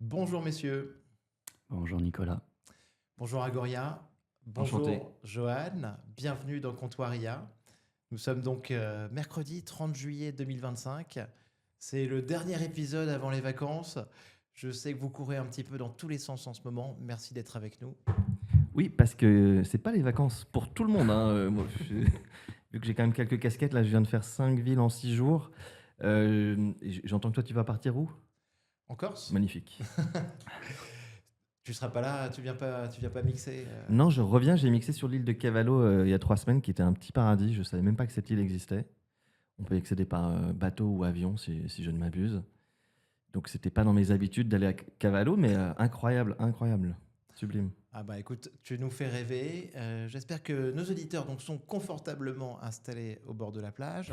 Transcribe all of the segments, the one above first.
Bonjour messieurs, Bonjour Nicolas. bonjour Agoria, Enchanté. bonjour Johan, bienvenue dans Comptoiria. Nous sommes donc mercredi 30 juillet 2025. C'est le dernier épisode avant les vacances. Je sais que vous courez un petit peu dans tous les sens en ce moment. Merci d'être avec nous. Oui, parce que c'est pas les vacances pour tout le monde, hein. Vu que j'ai quand même quelques casquettes, là, je viens de faire 5 villes en 6 jours. Et j'entends que toi, tu vas partir où? En Corse? Magnifique. Tu seras pas là, tu viens pas mixer. Non, je reviens, j'ai mixé sur l'île de Cavallo il y a 3 semaines, qui était un petit paradis. Je savais même pas que cette île existait. On peut y accéder par bateau ou avion, si je ne m'abuse. Donc, c'était pas dans mes habitudes d'aller à Cavallo, mais incroyable, incroyable. Sublime. Ah bah écoute, tu nous fais rêver. J'espère que nos auditeurs donc, sont confortablement installés au bord de la plage.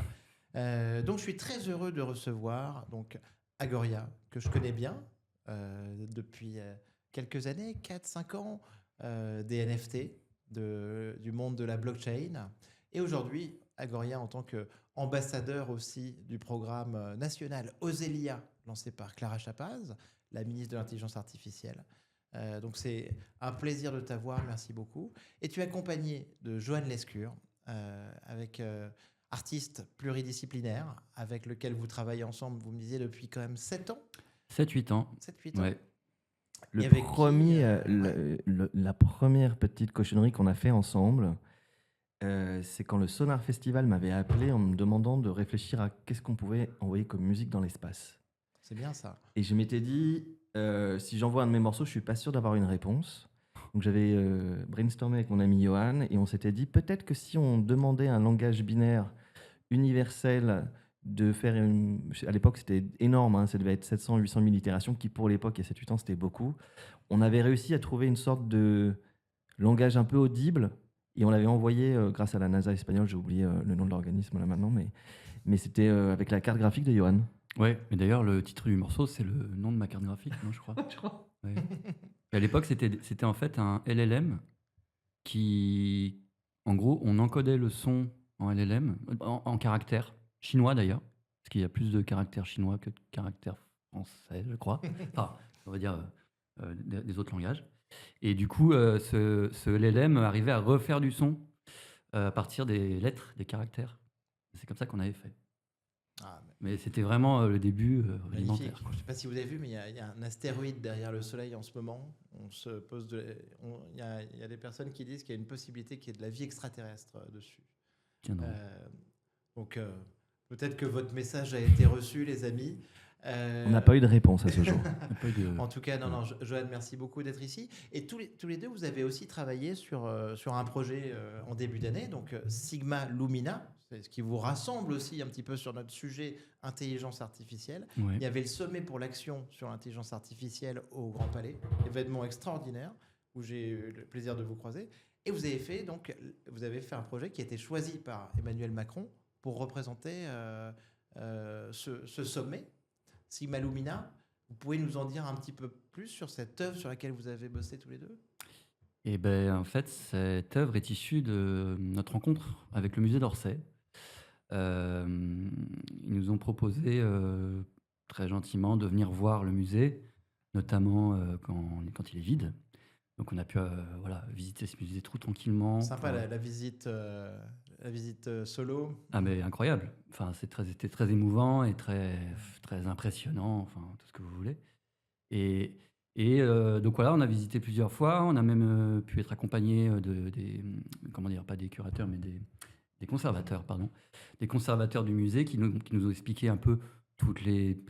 Donc je suis très heureux de recevoir donc Agoria, que je connais bien depuis quelques années, 4 5 ans, des NFT, du monde de la blockchain. Et aujourd'hui, Agoria en tant qu'ambassadeur aussi du programme national Ozelia, lancé par Clara Chapaz, la ministre de l'Intelligence artificielle. Donc c'est un plaisir de t'avoir, merci beaucoup. Et tu es accompagné de Johan Lescure, avec artiste pluridisciplinaire, avec lequel vous travaillez ensemble, vous me disiez, depuis quand même 7 ans, 7 8 ans. 7 8 ans. Ouais. Et Le avec qui premier, ouais. la première petite cochonnerie qu'on a fait ensemble, c'est quand le Sonar Festival m'avait appelé en me demandant de réfléchir à qu'est-ce qu'on pouvait envoyer comme musique dans l'espace. C'est bien ça. Et je m'étais dit, si j'envoie un de mes morceaux, je suis pas sûr d'avoir une réponse. Donc j'avais brainstormé avec mon ami Johan et on s'était dit peut-être que si on demandait un langage binaire universel de faire à l'époque c'était énorme, hein, ça devait être 700-800 000 itérations, qui pour l'époque, il y a 7-8 ans, c'était beaucoup. On avait réussi à trouver une sorte de langage un peu audible et on l'avait envoyé grâce à la NASA espagnole, j'ai oublié le nom de l'organisme là maintenant, mais c'était avec la carte graphique de Johan. Ouais, mais d'ailleurs, le titre du morceau, c'est le nom de ma carte graphique, non, je crois. Je crois. Ouais. Et à l'époque, c'était en fait un LLM qui, en gros, on encodait le son en LLM, en caractères chinois d'ailleurs, parce qu'il y a plus de caractères chinois que de caractères français, je crois. Enfin, on va dire des autres langages. Et du coup, ce LLM arrivait à refaire du son à partir des lettres, des caractères. C'est comme ça qu'on avait fait. Ah, Mais c'était vraiment le début magnifique. rudimentaire, quoi. Je ne sais pas si vous avez vu, mais il y a un astéroïde derrière le Soleil en ce moment. On se pose il y a des personnes qui disent qu'il y a une possibilité qu'il y ait de la vie extraterrestre dessus. Tiens donc. Euh, donc peut-être que votre message a été reçu, les amis. On n'a pas eu de réponse à ce jour. Il y a pas eu de- En tout cas, non, non, Johan, merci beaucoup d'être ici. Et tous les deux, vous avez aussi travaillé sur un projet en début d'année, donc Sigma Lumina, c'est ce qui vous rassemble aussi un petit peu sur notre sujet intelligence artificielle. Ouais. Il y avait le sommet pour l'action sur l'intelligence artificielle au Grand Palais, événement extraordinaire où j'ai eu le plaisir de vous croiser. Et vous avez fait un projet qui a été choisi par Emmanuel Macron pour représenter ce sommet, Sigma Lumina. Vous pouvez nous en dire un petit peu plus sur cette œuvre sur laquelle vous avez bossé tous les deux? Et ben en fait, cette œuvre est issue de notre rencontre avec le musée d'Orsay. Ils nous ont proposé très gentiment de venir voir le musée, notamment quand il est vide. Donc on a pu voilà, visiter ce musée trop tranquillement. Sympa la visite solo. Ah mais incroyable. Enfin, c'était très émouvant et très impressionnant, enfin tout ce que vous voulez. Et, donc voilà, on a visité plusieurs fois. On a même pu être accompagné comment dire, pas des curateurs, mais des conservateurs, pardon, des conservateurs du musée qui nous ont expliqué un peu toutes les,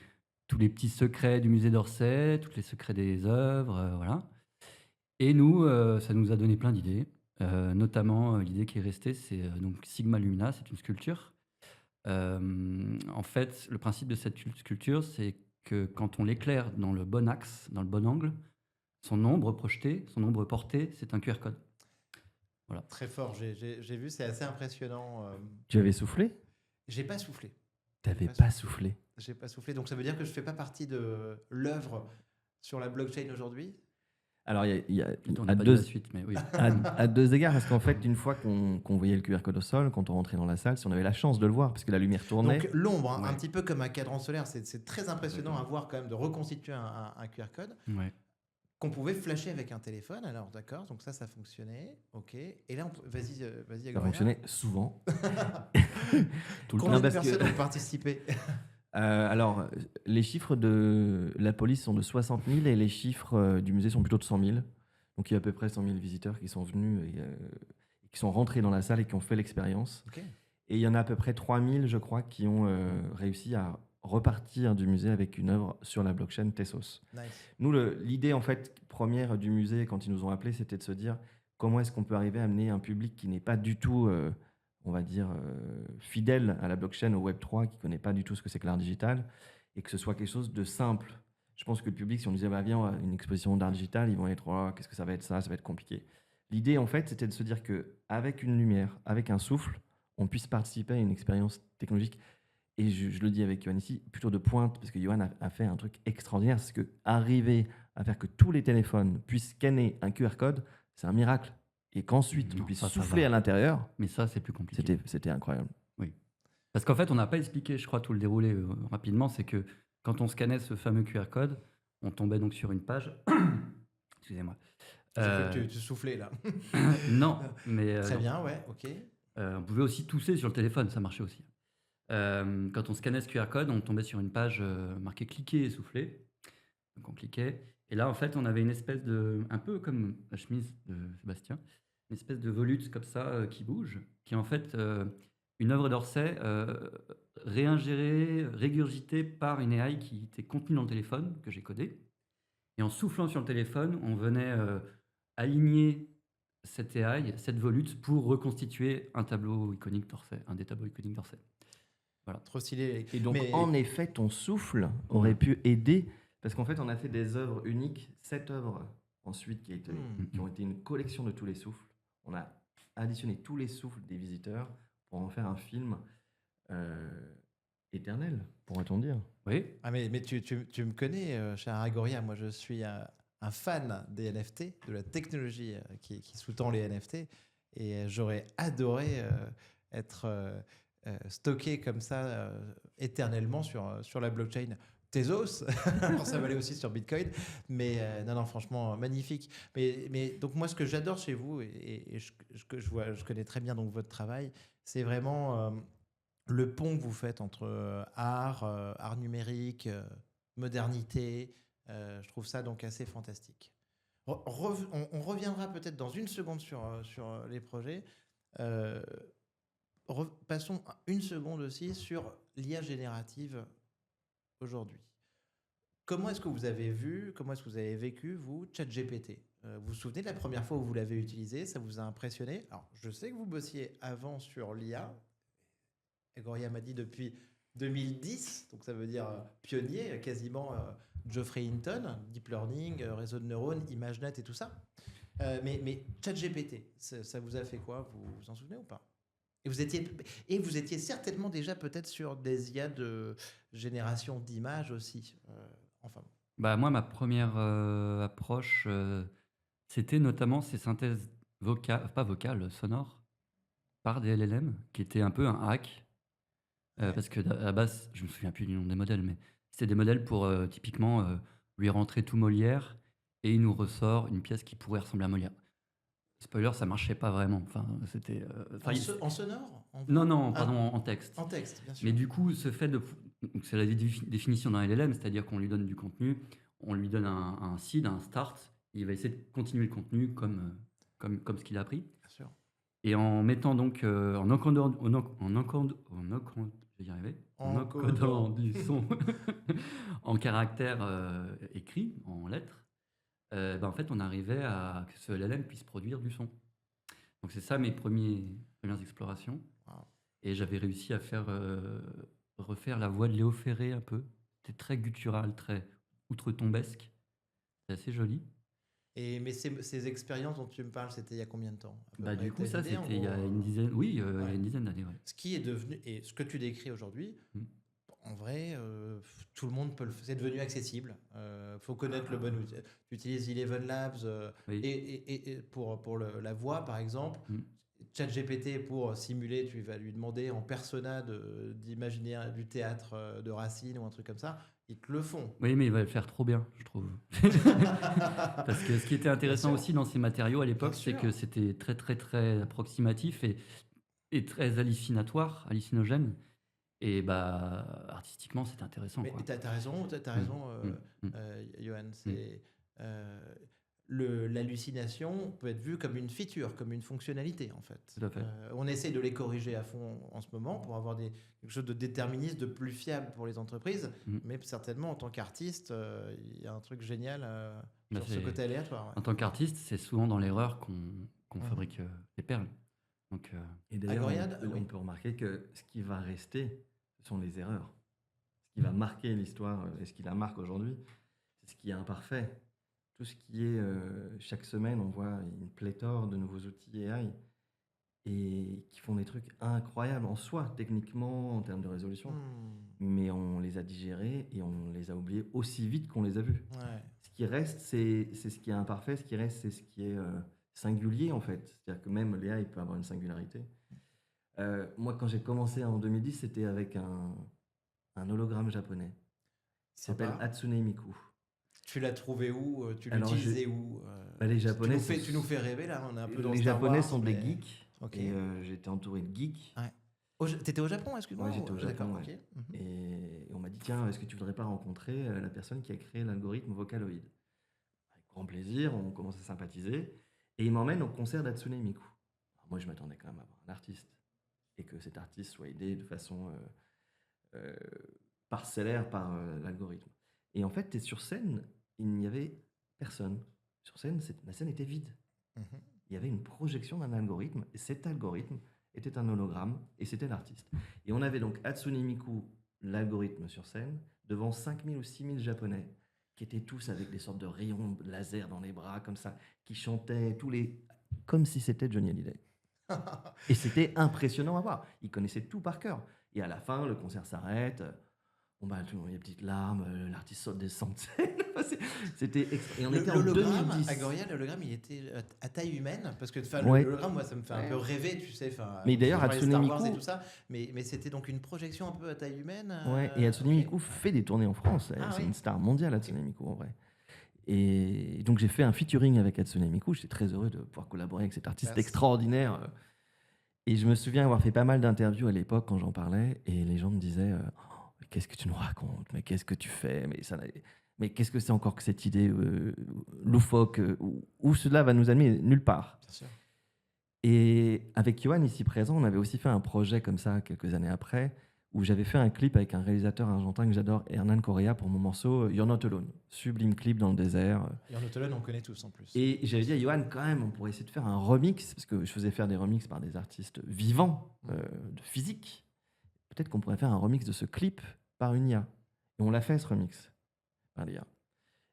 tous les petits secrets du musée d'Orsay, tous les secrets des œuvres, voilà. Et nous, ça nous a donné plein d'idées. Notamment, l'idée qui est restée, c'est donc Sigma Lumina, c'est une sculpture. En fait, le principe de cette sculpture, c'est que quand on l'éclaire dans le bon axe, dans le bon angle, son ombre projetée, son ombre portée, c'est un QR code. Voilà. Très fort, j'ai vu, c'est assez impressionnant. Tu avais soufflé? J'ai pas soufflé. T'avais pas soufflé. J'ai pas soufflé, donc ça veut dire que je fais pas partie de l'œuvre sur la blockchain aujourd'hui? Alors, il y a On à n'a pas dit la deux, suite, mais oui. à deux égards, parce qu'en fait, une fois qu'on voyait le QR code au sol, quand on rentrait dans la salle, si on avait la chance de le voir, parce que la lumière tournait, Donc l'ombre, hein, un Ouais. petit peu comme un cadran solaire, c'est très impressionnant à voir quand même de reconstituer un QR code Ouais. qu'on pouvait flasher avec un téléphone. Alors d'accord, donc ça fonctionnait, ok. Et là, vas-y, vas-y, ça Agoria. fonctionnait souvent. Tout le Combien Non, de parce que- personnes ont participé? Alors, les chiffres de la police sont de 60 000 et les chiffres du musée sont plutôt de 100 000. Donc, il y a à peu près 100 000 visiteurs qui sont venus et qui sont rentrés dans la salle et qui ont fait l'expérience. Ok. Et il y en a à peu près 3 000, je crois, qui ont réussi à repartir du musée avec une œuvre sur la blockchain Tezos. Nice. Nous, l'idée en fait première du musée, quand ils nous ont appelés, c'était de se dire comment est-ce qu'on peut arriver à amener un public qui n'est pas du tout, on va dire, fidèle à la blockchain, au Web3, qui ne connaît pas du tout ce que c'est que l'art digital, et que ce soit quelque chose de simple. Je pense que le public, si on disait, bah, viens, on a une exposition d'art digital, ils vont être, oh, qu'est-ce que ça va être ça va être compliqué. L'idée, en fait, c'était de se dire qu'avec une lumière, avec un souffle, on puisse participer à une expérience technologique. Et je le dis avec Johan ici, plutôt de pointe, parce que Johan a fait un truc extraordinaire, c'est que arriver à faire que tous les téléphones puissent scanner un QR code, c'est un miracle. Et qu'ensuite on Non, puisse ça souffler va. à l'intérieur, Mais ça, c'est plus compliqué. c'était incroyable. Parce qu'en fait, on n'a pas expliqué, je crois, tout le déroulé rapidement. C'est que quand on scannait ce fameux QR code, on tombait donc sur une page. Excusez-moi. J'ai cru Euh, que tu soufflais là. non, mais Très non. bien, ouais, ok. On pouvait aussi tousser sur le téléphone, ça marchait aussi. Quand on scannait ce QR code, on tombait sur une page marquée cliquer et souffler. Donc on cliquait. Et là, en fait, on avait une espèce de. Un peu comme la chemise de Sébastien, une espèce de volute comme ça qui bouge, qui est en fait une œuvre d'Orsay réingérée, régurgitée par une AI qui était contenue dans le téléphone, que j'ai codé. Et en soufflant sur le téléphone, on venait aligner cette AI, cette volute, pour reconstituer un tableau iconique d'Orsay, un des tableaux iconiques d'Orsay. Trop stylé. Et donc, Mais- en effet, ton souffle aurait pu aider, parce qu'en fait, on a fait des œuvres uniques, 7 œuvres ensuite qui ont été une collection de tous les souffles. On a additionné tous les souffles des visiteurs pour en faire un film éternel, pourrait-on dire. Oui. Ah mais tu me connais, cher Agoria, moi je suis un fan des NFT, de la technologie qui sous-tend les NFT, et j'aurais adoré être stocké comme ça éternellement sur la blockchain Tezos. Alors, ça valait aussi sur Bitcoin, mais non, franchement, magnifique. Mais donc moi, ce que j'adore chez vous, et je connais très bien donc votre travail, c'est vraiment le pont que vous faites entre art numérique, modernité. Je trouve ça donc assez fantastique. On reviendra peut-être dans une seconde sur les projets. Passons une seconde aussi sur l'IA générative aujourd'hui. Comment est-ce que vous avez vu, comment est-ce que vous avez vécu, vous, ChatGPT? Vous vous souvenez de la première fois où vous l'avez utilisé? Ça vous a impressionné? Alors, je sais que vous bossiez avant sur l'IA. Agoria m'a dit depuis 2010, donc ça veut dire pionnier, quasiment Geoffrey Hinton, Deep Learning, réseau de neurones, ImageNet et tout ça. Mais ChatGPT, ça vous a fait quoi? Vous vous en souvenez ou pas? Et vous étiez certainement déjà peut-être sur des IA de génération d'images aussi. Enfin, Bah, moi, ma première approche, c'était notamment ces synthèses pas vocales, sonores, par des LLM, qui étaient un peu un hack. Ouais. Parce que à la base, je me souviens plus du nom des modèles, mais c'était des modèles pour typiquement lui rentrer tout Molière, et il nous ressort une pièce qui pourrait ressembler à Molière. Spoiler, ça marchait pas vraiment. Enfin, c'était. en sonore? Non, non, Ah, pardon, en texte. en texte, bien sûr. Mais du coup, ce fait de. Donc c'est la définition d'un LLM, c'est-à-dire qu'on lui donne du contenu, on lui donne un seed, un start, et il va essayer de continuer le contenu comme ce qu'il a appris. Bien sûr. Et en mettant donc en encodant, je vais y arriver, en encodant du son en caractères écrits, en lettres, en fait, on arrivait à que ce LLM puisse produire du son. Donc c'est ça mes premières explorations. Wow. Et j'avais réussi à refaire la voix de Léo Ferré un peu. C'était très guttural, très outre-tombesque. C'est assez joli. Mais ces expériences dont tu me parles, c'était il y a combien de temps? À peu Bah, près, du coup, t'as ça, une idée, c'était il y a en gros une dizaine, oui, il y Ouais. a une dizaine d'années. Ouais. Ce qui est devenu, et ce que tu décris aujourd'hui, Mm. en vrai, tout le monde peut le faire. C'est devenu accessible. Faut connaître le bon outil. Tu utilises Eleven Labs Oui. et pour la voix, par exemple. Mm. ChatGPT pour simuler, tu vas lui demander en persona d'imaginer du théâtre de Racine ou un truc comme ça. Ils te le font. Oui, mais il va le faire trop bien, je trouve. Parce que ce qui était intéressant sûr. aussi dans ces matériaux à l'époque, Bien c'est sûr. que c'était très, très, très approximatif et très hallucinogène. Et bah, artistiquement, c'était intéressant, Mais quoi. tu as raison, t'as Mm, raison, mm, mm, Johan. mm. Euh, L'hallucination peut être vue comme une feature, comme une fonctionnalité, en fait. Tout à fait. On essaie de les corriger à fond en ce moment pour avoir quelque chose de déterministe, de plus fiable pour les entreprises. Mm. Mais certainement, en tant qu'artiste, il y a un truc génial Bah, sur ce c'est- côté aléatoire. En tant qu'artiste, c'est souvent dans l'erreur qu'on Mhm. fabrique les perles. Donc, Et d'ailleurs, Agoriade, on oui. peut remarquer que ce qui va rester, ce sont les erreurs. Ce qui va marquer l'histoire et ce qui la marque aujourd'hui, c'est ce qui est imparfait. Tout ce qui est, chaque semaine, on voit une pléthore de nouveaux outils AI et qui font des trucs incroyables en soi, techniquement, en termes de résolution. Hmm, Mais on les a digérés et on les a oubliés aussi vite qu'on les a vus. ouais. Ce qui reste, c'est ce qui est imparfait. Ce qui reste, c'est ce qui est singulier, en fait. C'est-à-dire que même l'AI peut avoir une singularité. Moi, quand j'ai commencé en 2010, c'était avec un hologramme japonais qui s'appelle Sympa. Hatsune Miku. Tu l'as trouvé où Tu Alors, l'utilisais où Bah, les Japonais, tu nous fais rêver là, on est un peu dans les Star Japonais Wars, sont des mais- geeks. Ok. Et j'étais entouré de geeks. Ouais. T'étais au Japon, excuse-moi Ouais, j'étais au ou- Japon, D'accord, ouais. ok. Mhm. Et on m'a dit, tiens, est-ce que tu voudrais pas rencontrer la personne qui a créé l'algorithme Vocaloid? Avec grand plaisir, on commence à sympathiser. Et il m'emmène au concert d'Hatsune Miku. Alors moi, je m'attendais quand même à voir un artiste. Et que cet artiste soit aidé de façon euh, parcellaire par l'algorithme. Et en fait, tu es sur scène, il n'y avait personne. Sur scène, la scène était vide. Mhm. Il y avait une projection d'un algorithme, et cet algorithme était un hologramme, et c'était l'artiste. Et on avait donc Hatsune Miku, l'algorithme sur scène, devant 5000 ou 6000 Japonais, qui étaient tous avec des sortes de rayons laser dans les bras, comme ça, qui chantaient comme si c'était Johnny Hallyday. Et c'était impressionnant à voir. Ils connaissaient tout par cœur. Et à la fin, le concert s'arrête. Bon, bah, il y a des petites larmes, l'artiste saute des scène. C'était extra. Et on était en L'hologramme, 2010. Agoria, l'hologramme, il était à taille humaine parce que Ouais. l'hologramme, moi, ça me fait un Ouais. peu rêver, tu sais. Mais d'ailleurs, je parlais de Hatsune Star Wars Miku- et tout ça, mais c'était donc une projection un peu à taille humaine. Ouais, et Hatsune ok. Miku fait des tournées en France. Ah C'est oui. une star mondiale, Hatsune Miku, en vrai. Et donc, j'ai fait un featuring avec Hatsune Miku. J'étais très heureux de pouvoir collaborer avec cet artiste Classe. extraordinaire. Et je me souviens avoir fait pas mal d'interviews à l'époque quand j'en parlais. Et les gens me disaient Oh, qu'est-ce que tu nous racontes? Mais qu'est-ce que tu fais? Mais qu'est-ce que c'est encore que cette idée loufoque où cela va nous amener nulle part? Bien sûr. Et avec Johan, ici présent, on avait aussi fait un projet comme ça quelques années après, où j'avais fait un clip avec un réalisateur argentin que j'adore, Hernán Correa, pour mon morceau You're Not Alone. Sublime clip dans le désert. Yann Autolone, on connaît tous en plus. Et j'avais dit à Johan, quand même, on pourrait essayer de faire un remix, parce que je faisais faire des remixes par des artistes vivants, de physique. Peut-être qu'on pourrait faire un remix de ce clip par une IA. Et on l'a fait, ce remix, par l'IA.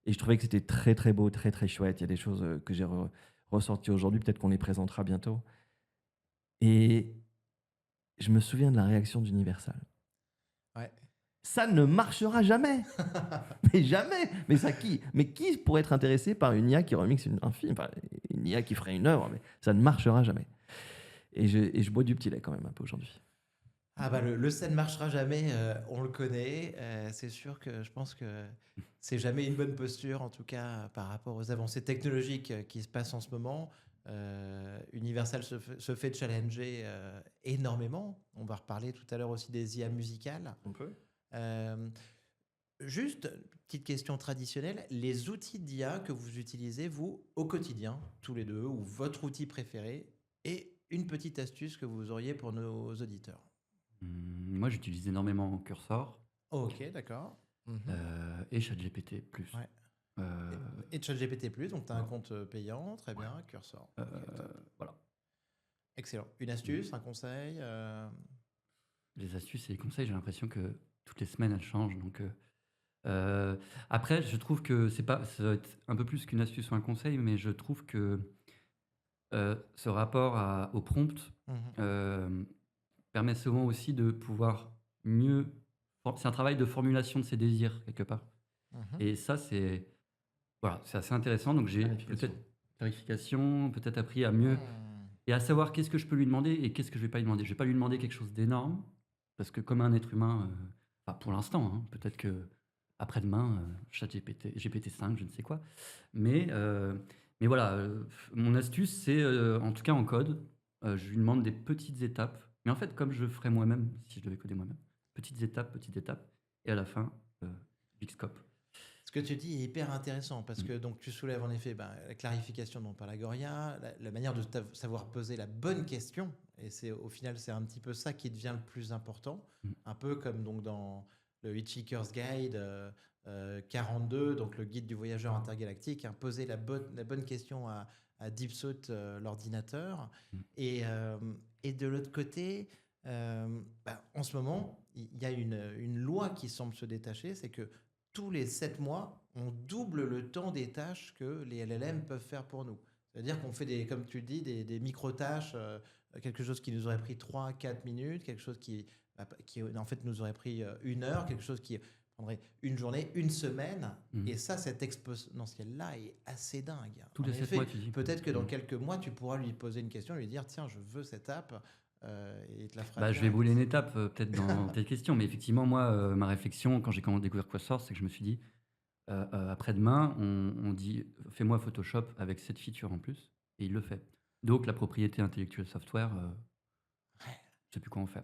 Et je trouvais que c'était très, très beau, très, très chouette. Il y a des choses que j'ai ressorties aujourd'hui, peut-être qu'on les présentera bientôt. Et je me souviens de la réaction d'Universal. Ouais. Ça ne marchera jamais. Mais jamais. Mais qui pourrait être intéressé par une IA qui remixe un film, enfin, une IA qui ferait une œuvre, mais ça ne marchera jamais. Et je bois du petit lait quand même un peu aujourd'hui. Ah bah le ça ne marchera jamais, on le connaît. C'est sûr que je pense que c'est jamais une bonne posture, en tout cas par rapport aux avancées technologiques qui se passent en ce moment. Universal se fait challenger énormément. On va reparler tout à l'heure aussi des IA musicales. On peut. Juste, petite question traditionnelle, les outils d'IA que vous utilisez, vous, au quotidien, tous les deux, ou votre outil préféré, et une petite astuce que vous auriez pour nos auditeurs. Moi, j'utilise énormément Cursor Ok, d'accord. et ChatGPT+. Ouais. Euh, Et ChatGPT+, donc tu as un compte payant, très bien, Cursor. Ok, top. voilà. Excellent. Une astuce, un conseil Les astuces et les conseils, j'ai l'impression que toutes les semaines, elles changent. Donc, après, je trouve que ça va être un peu plus qu'une astuce ou un conseil, mais je trouve que ce rapport au prompt permet souvent aussi de pouvoir mieux c'est un travail de formulation de ses désirs, quelque part. Mhm. Et ça, c'est assez intéressant. Donc j'ai Clarification. peut-être clarification, peut-être appris à mieux et à savoir qu'est-ce que je peux lui demander et qu'est-ce que je vais pas lui demander. Je vais pas lui demander quelque chose d'énorme, parce que comme un être humain, pour l'instant, hein, peut-être que après-demain, GPT-5, je ne sais quoi. Mais voilà, mon astuce, c'est en tout cas en code, je lui demande des petites étapes. Mais en fait, comme je ferais moi-même, si je devais coder moi-même, petites étapes, et à la fin, big scope. Ce que tu dis est hyper intéressant parce que donc tu soulèves en effet la clarification dont parle Agoria, la manière de savoir poser la bonne question, et c'est au final c'est un petit peu ça qui devient le plus important, un peu comme donc dans le Hitchhiker's Guide 42, donc le guide du voyageur intergalactique, hein, poser la bonne question à Deep Thought, l'ordinateur, et de l'autre côté, en ce moment il y a une loi qui semble se détacher, c'est que tous les 7 mois, on double le temps des tâches que les LLM peuvent faire pour nous. C'est-à-dire qu'on fait, comme tu le dis, des micro-tâches, quelque chose qui nous aurait pris 3-4 minutes, quelque chose qui en fait nous aurait pris 1 heure, quelque chose qui prendrait une journée, une semaine. Et ça, cette exponentielle-là est assez dingue. Tous les 7 mois, tu dis. Peut-être que dans quelques mois, tu pourras lui poser une question, lui dire, tiens, je veux cette app. Et il te la fera Je vais brûler une étape peut-être dans tes questions, mais effectivement, moi, ma réflexion, quand j'ai découvert Quassource, c'est que je me suis dit, après-demain, on dit fais-moi Photoshop avec cette feature en plus, et il le fait. Donc la propriété intellectuelle software, je ne sais plus quoi en faire.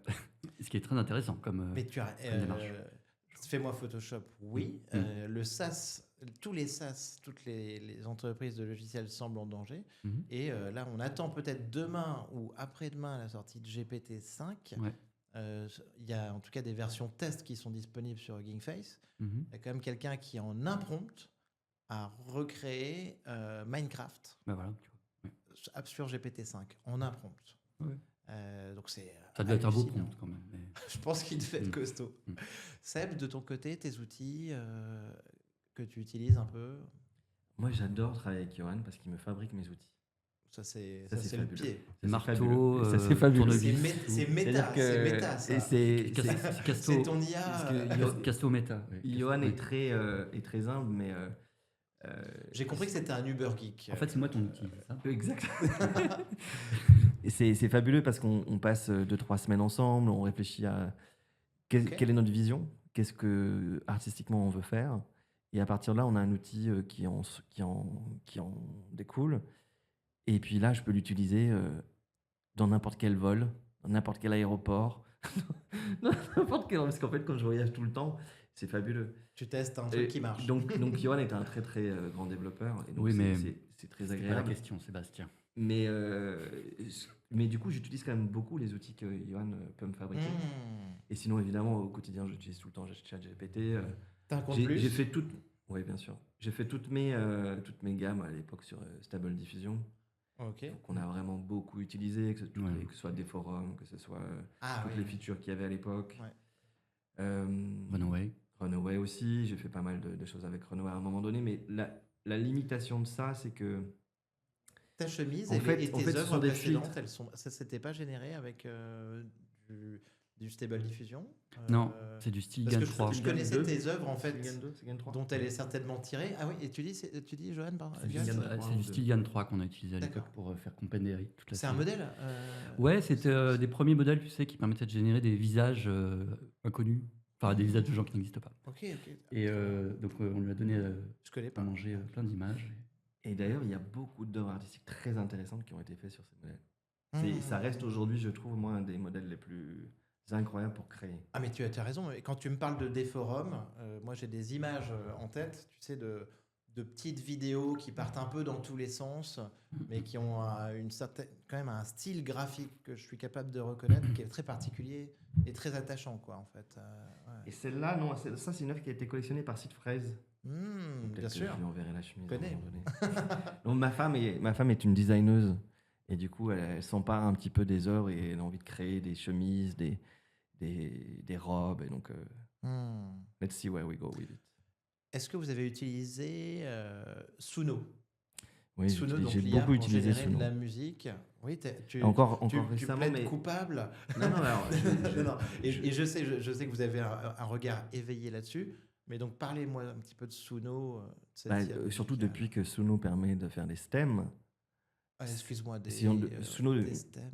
Ce qui est très intéressant comme. Mais tu as. démarche. Fais-moi Photoshop, oui. Le SaaS, tous les SaaS, toutes les entreprises de logiciels semblent en danger. Et là, on attend peut-être demain ou après-demain la sortie de GPT-5. Ouais. Il y a en tout cas des versions test qui sont disponibles sur Hugging Face. Il y a quand même quelqu'un qui, en un prompt, a recréé Minecraft Voilà, sur GPT-5 en un prompt. Ouais. Donc c'est ça doit être un beau hallucinant. prompt quand même. Mais... Je pense qu'il devait être costaud. Seb, de ton côté, tes outils que tu utilises un peu? Moi, j'adore travailler avec Johan parce qu'il me fabrique mes outils. Ça, c'est le fabuleux. pied. Ça, marteau, ça, c'est fabuleux. tournevis. C'est méta, c'est méta, ça. C'est ton IA. Casto méta. Johan est très humble, mais... J'ai compris que c'était un Uber geek. En fait, c'est moi ton outil, c'est ça? Exact. Et c'est fabuleux parce qu'on passe 2-3 semaines ensemble, on réfléchit à quelle est notre vision, qu'est-ce que artistiquement on veut faire. Et à partir de là, on a un outil qui en découle. Et puis là, je peux l'utiliser dans n'importe quel vol, dans n'importe quel aéroport, n'importe quel... Parce qu'en fait, quand je voyage tout le temps, c'est fabuleux. Tu testes un truc qui marche. Donc Johan est un très très grand développeur. Et donc oui, mais c'est très C'est agréable. pas la question, Sébastien. Mais du coup, j'utilise quand même beaucoup les outils que Johan peut me fabriquer. Et sinon, évidemment, au quotidien, j'utilise tout le temps ChatGPT. T'as un compte plus? J'ai fait toutes... Oui, bien sûr. J'ai fait toutes mes gammes à l'époque sur Stable Diffusion. Ok. Donc on a vraiment beaucoup utilisé, que ce soit des forums, que ce soit toutes les features qu'il y avait à l'époque. Ouais. Runaway aussi, j'ai fait pas mal de choses avec Runaway à un moment donné, mais la limitation de ça, c'est que... Ta chemise en fait, et tes ce œuvres sont des précédentes, filtres. ça s'était pas généré avec du Stable Diffusion? Non, c'est du Stilgan Parce que 3. je connaissais 2, tes œuvres en fait, Stilgan 3. dont elle est certainement tirée. Ah oui, et tu dis Johan, pardon, C'est du Stilgan 3 qu'on a utilisé à l'époque pour faire Compandery. C'est un modèle Ouais, c'était des premiers modèles, tu sais, qui permettaient de générer des visages inconnus. Enfin, des visages de gens qui n'existent pas. Ok. Et donc, on lui a donné Je connais à pas. manger plein d'images. Et d'ailleurs, il y a beaucoup d'œuvres artistiques très intéressantes qui ont été faites sur ces modèles. Ça reste aujourd'hui, je trouve, moi, un des modèles les plus incroyables pour créer. Ah, mais tu as raison. Et quand tu me parles de des forums, moi j'ai des images en tête, tu sais, de petites vidéos qui partent un peu dans tous les sens, mais qui ont quand même un style graphique que je suis capable de reconnaître, qui est très particulier et très attachant, quoi, en fait. Ouais. Et celle-là, non, ça, c'est une œuvre qui a été collectionnée par Sid Fraise. Bien sûr. Je lui enverrai la chemise. Connais. À un moment donné. Donc, ma femme est une designeuse. Et du coup, elle s'empare un petit peu des œuvres et elle a envie de créer des chemises, des robes. Et donc, let's see where we go with it. Est-ce que vous avez utilisé Suno? Oui, Suno, donc j'ai l'IA beaucoup pour utilisé générer Suno. de la musique. Oui, Encore tu récemment, plaides mais coupable. non, non, alors, Non, non. Et je sais que vous avez un regard éveillé là-dessus. Mais donc, parlez-moi un petit peu de Suno, de cette bah, IA surtout musicale. depuis que Suno permet de faire des stems. Ah, excuse-moi, Si on, Suno, des stems.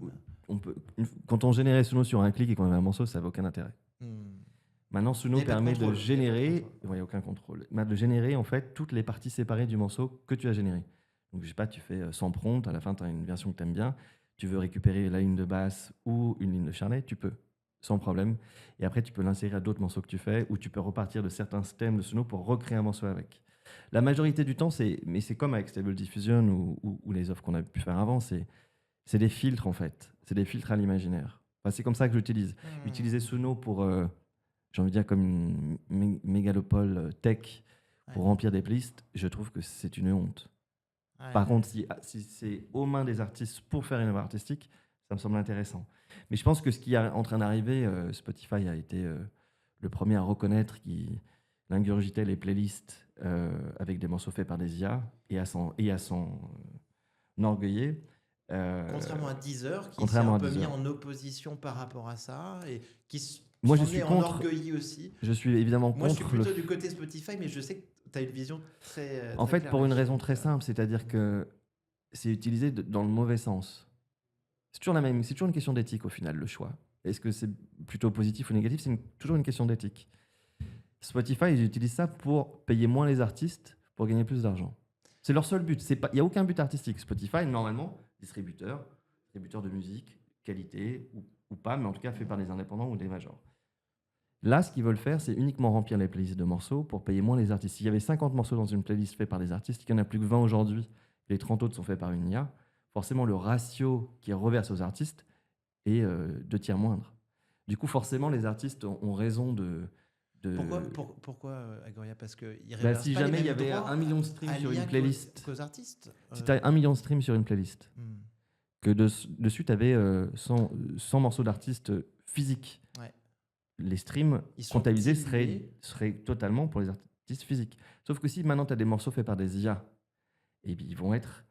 quand on générait Suno sur un clic et qu'on avait un morceau, ça n'avait aucun intérêt. Hmm. Maintenant, Il Suno y a pas de permet de contrôle, il y a pas de générer, contrôle. il n'y a aucun contrôle, de générer en fait toutes les parties séparées du morceau que tu as généré. Donc, je sais pas, tu fais sans prompt, à la fin, tu as une version que tu aimes bien, tu veux récupérer la ligne de basse ou une ligne de charlet, tu peux, sans problème. Et après, tu peux l'insérer à d'autres morceaux que tu fais, ou tu peux repartir de certains stems de Suno pour recréer un morceau avec. La majorité du temps, mais c'est comme avec Stable Diffusion ou les offres qu'on a pu faire avant, c'est des filtres en fait, c'est des filtres à l'imaginaire. Enfin, c'est comme ça que j'utilise. Utiliser Suno pour j'ai envie de dire comme une mégalopole tech pour Ouais. remplir des playlists, je trouve que c'est une honte. Ouais. Par contre, si c'est aux mains des artistes pour faire une œuvre artistique, ça me semble intéressant. Mais je pense que ce qui est en train d'arriver, Spotify a été le premier à reconnaître qu'il ingurgitait les playlists avec des morceaux faits par des IA et à s'en orgueiller. Contrairement à Deezer, qui s'est Contrairement un à peu mis Deezer. en opposition par rapport à ça et qui Moi, je s'en suis est contre. enorgueilli aussi. Je suis évidemment Moi, je suis contre plutôt du côté Spotify, mais je sais que tu as une vision très, En très fait, claire pour une là-dessus. raison très simple, c'est-à-dire que c'est utilisé dans le mauvais sens. C'est toujours une question d'éthique au final, le choix. Est-ce que c'est plutôt positif ou négatif? Toujours une question d'éthique. Spotify, ils utilisent ça pour payer moins les artistes pour gagner plus d'argent. C'est leur seul but. Il n'y a aucun but artistique. Spotify, normalement, distributeur de musique, qualité ou pas, mais en tout cas fait par des indépendants ou des majors. Là, ce qu'ils veulent faire, c'est uniquement remplir les playlists de morceaux pour payer moins les artistes. S'il y avait 50 morceaux dans une playlist faite par des artistes, il n'y en a plus que 20 aujourd'hui, les 30 autres sont faits par une IA, forcément le ratio qui reverse aux artistes est 2 tiers moindre. Du coup, forcément, les artistes ont raison de... Pourquoi Agoria? Parce qu'ils ne Bah, réversent si pas les jamais il y mêmes avait droits 1 million de streams à sur l'IA une playlist, qu'aux artistes. si tu as 1 million de streams sur une playlist, Hmm. que dessus tu avais 100 morceaux d'artistes physiques, Ouais. les streams Ils sont comptabilisés dilués. seraient totalement pour les artistes physiques. Sauf que si maintenant tu as des morceaux faits par des IA, et bien, ils vont être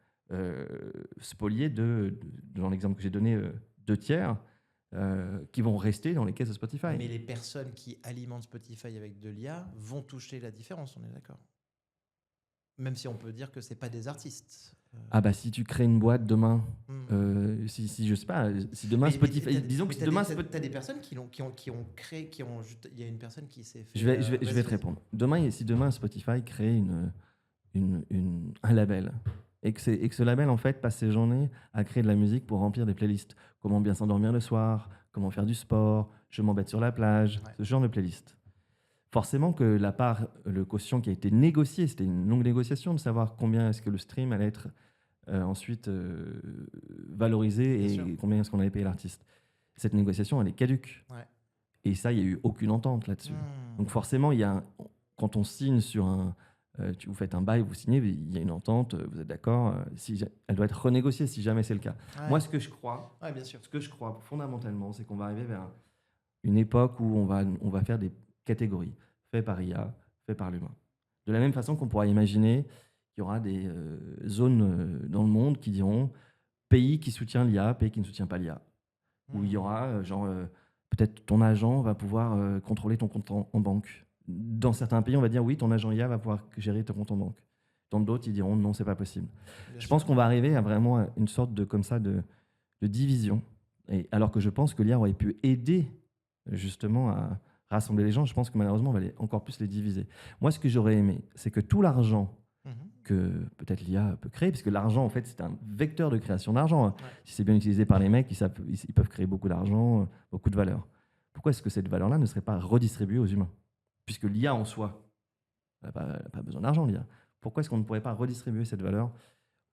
spoliés dans l'exemple que j'ai donné, 2 tiers qui vont rester dans les caisses de Spotify. Mais les personnes qui alimentent Spotify avec de l'IA vont toucher la différence, on est d'accord. Même si on peut dire que c'est pas des artistes. Ah bah si tu crées une boîte demain, Hmm. si je sais pas, si demain Mais Spotify, disons que si demain t'as des personnes qui ont créé, il y a une personne qui s'est fait. je vais vas-y. te répondre. Si demain Spotify crée un label et que ce label en fait passe ses journées à créer de la musique pour remplir des playlists, comment bien s'endormir le soir, comment faire du sport, je m'embête sur la plage, Ouais. ce genre de playlist. Forcément que le quotient qui a été négocié, c'était une longue négociation de savoir combien est-ce que le stream allait être ensuite valorisé Bien et sûr. combien est-ce qu'on allait payer l'artiste. Cette négociation, elle est caduque. Ouais. Et ça, il n'y a eu aucune entente là-dessus. Hmm. Donc forcément, quand on signe sur vous faites un bail, vous signez, il y a une entente, vous êtes d'accord, elle doit être renégociée si jamais c'est le cas. Ouais. Moi, ce que je crois, Ouais, bien sûr. fondamentalement, c'est qu'on va arriver vers une époque où on va faire des catégories, fait par IA, fait par l'humain. De la même façon qu'on pourra imaginer qu'il y aura des zones dans le monde qui diront pays qui soutient l'IA, pays qui ne soutient pas l'IA. Où il y aura, peut-être ton agent va pouvoir contrôler ton compte en banque. Dans certains pays, on va dire oui, ton agent IA va pouvoir gérer ton compte en banque. Dans d'autres, ils diront non, c'est pas possible. Bien Je sûr. pense qu'on va arriver à vraiment une sorte de division. Et alors que je pense que l'IA aurait pu aider justement à rassembler les gens, je pense que malheureusement, on va encore plus les diviser. Moi, ce que j'aurais aimé, c'est que tout l'argent Mhm. que peut-être l'IA peut créer, parce que l'argent, en fait, c'est un vecteur de création d'argent. Ouais. Si c'est bien utilisé par les mecs, ils peuvent créer beaucoup d'argent, beaucoup de valeur. Pourquoi est-ce que cette valeur-là ne serait pas redistribuée aux humains? Puisque l'IA en soi, elle n'a pas besoin d'argent, l'IA. Pourquoi est-ce qu'on ne pourrait pas redistribuer cette valeur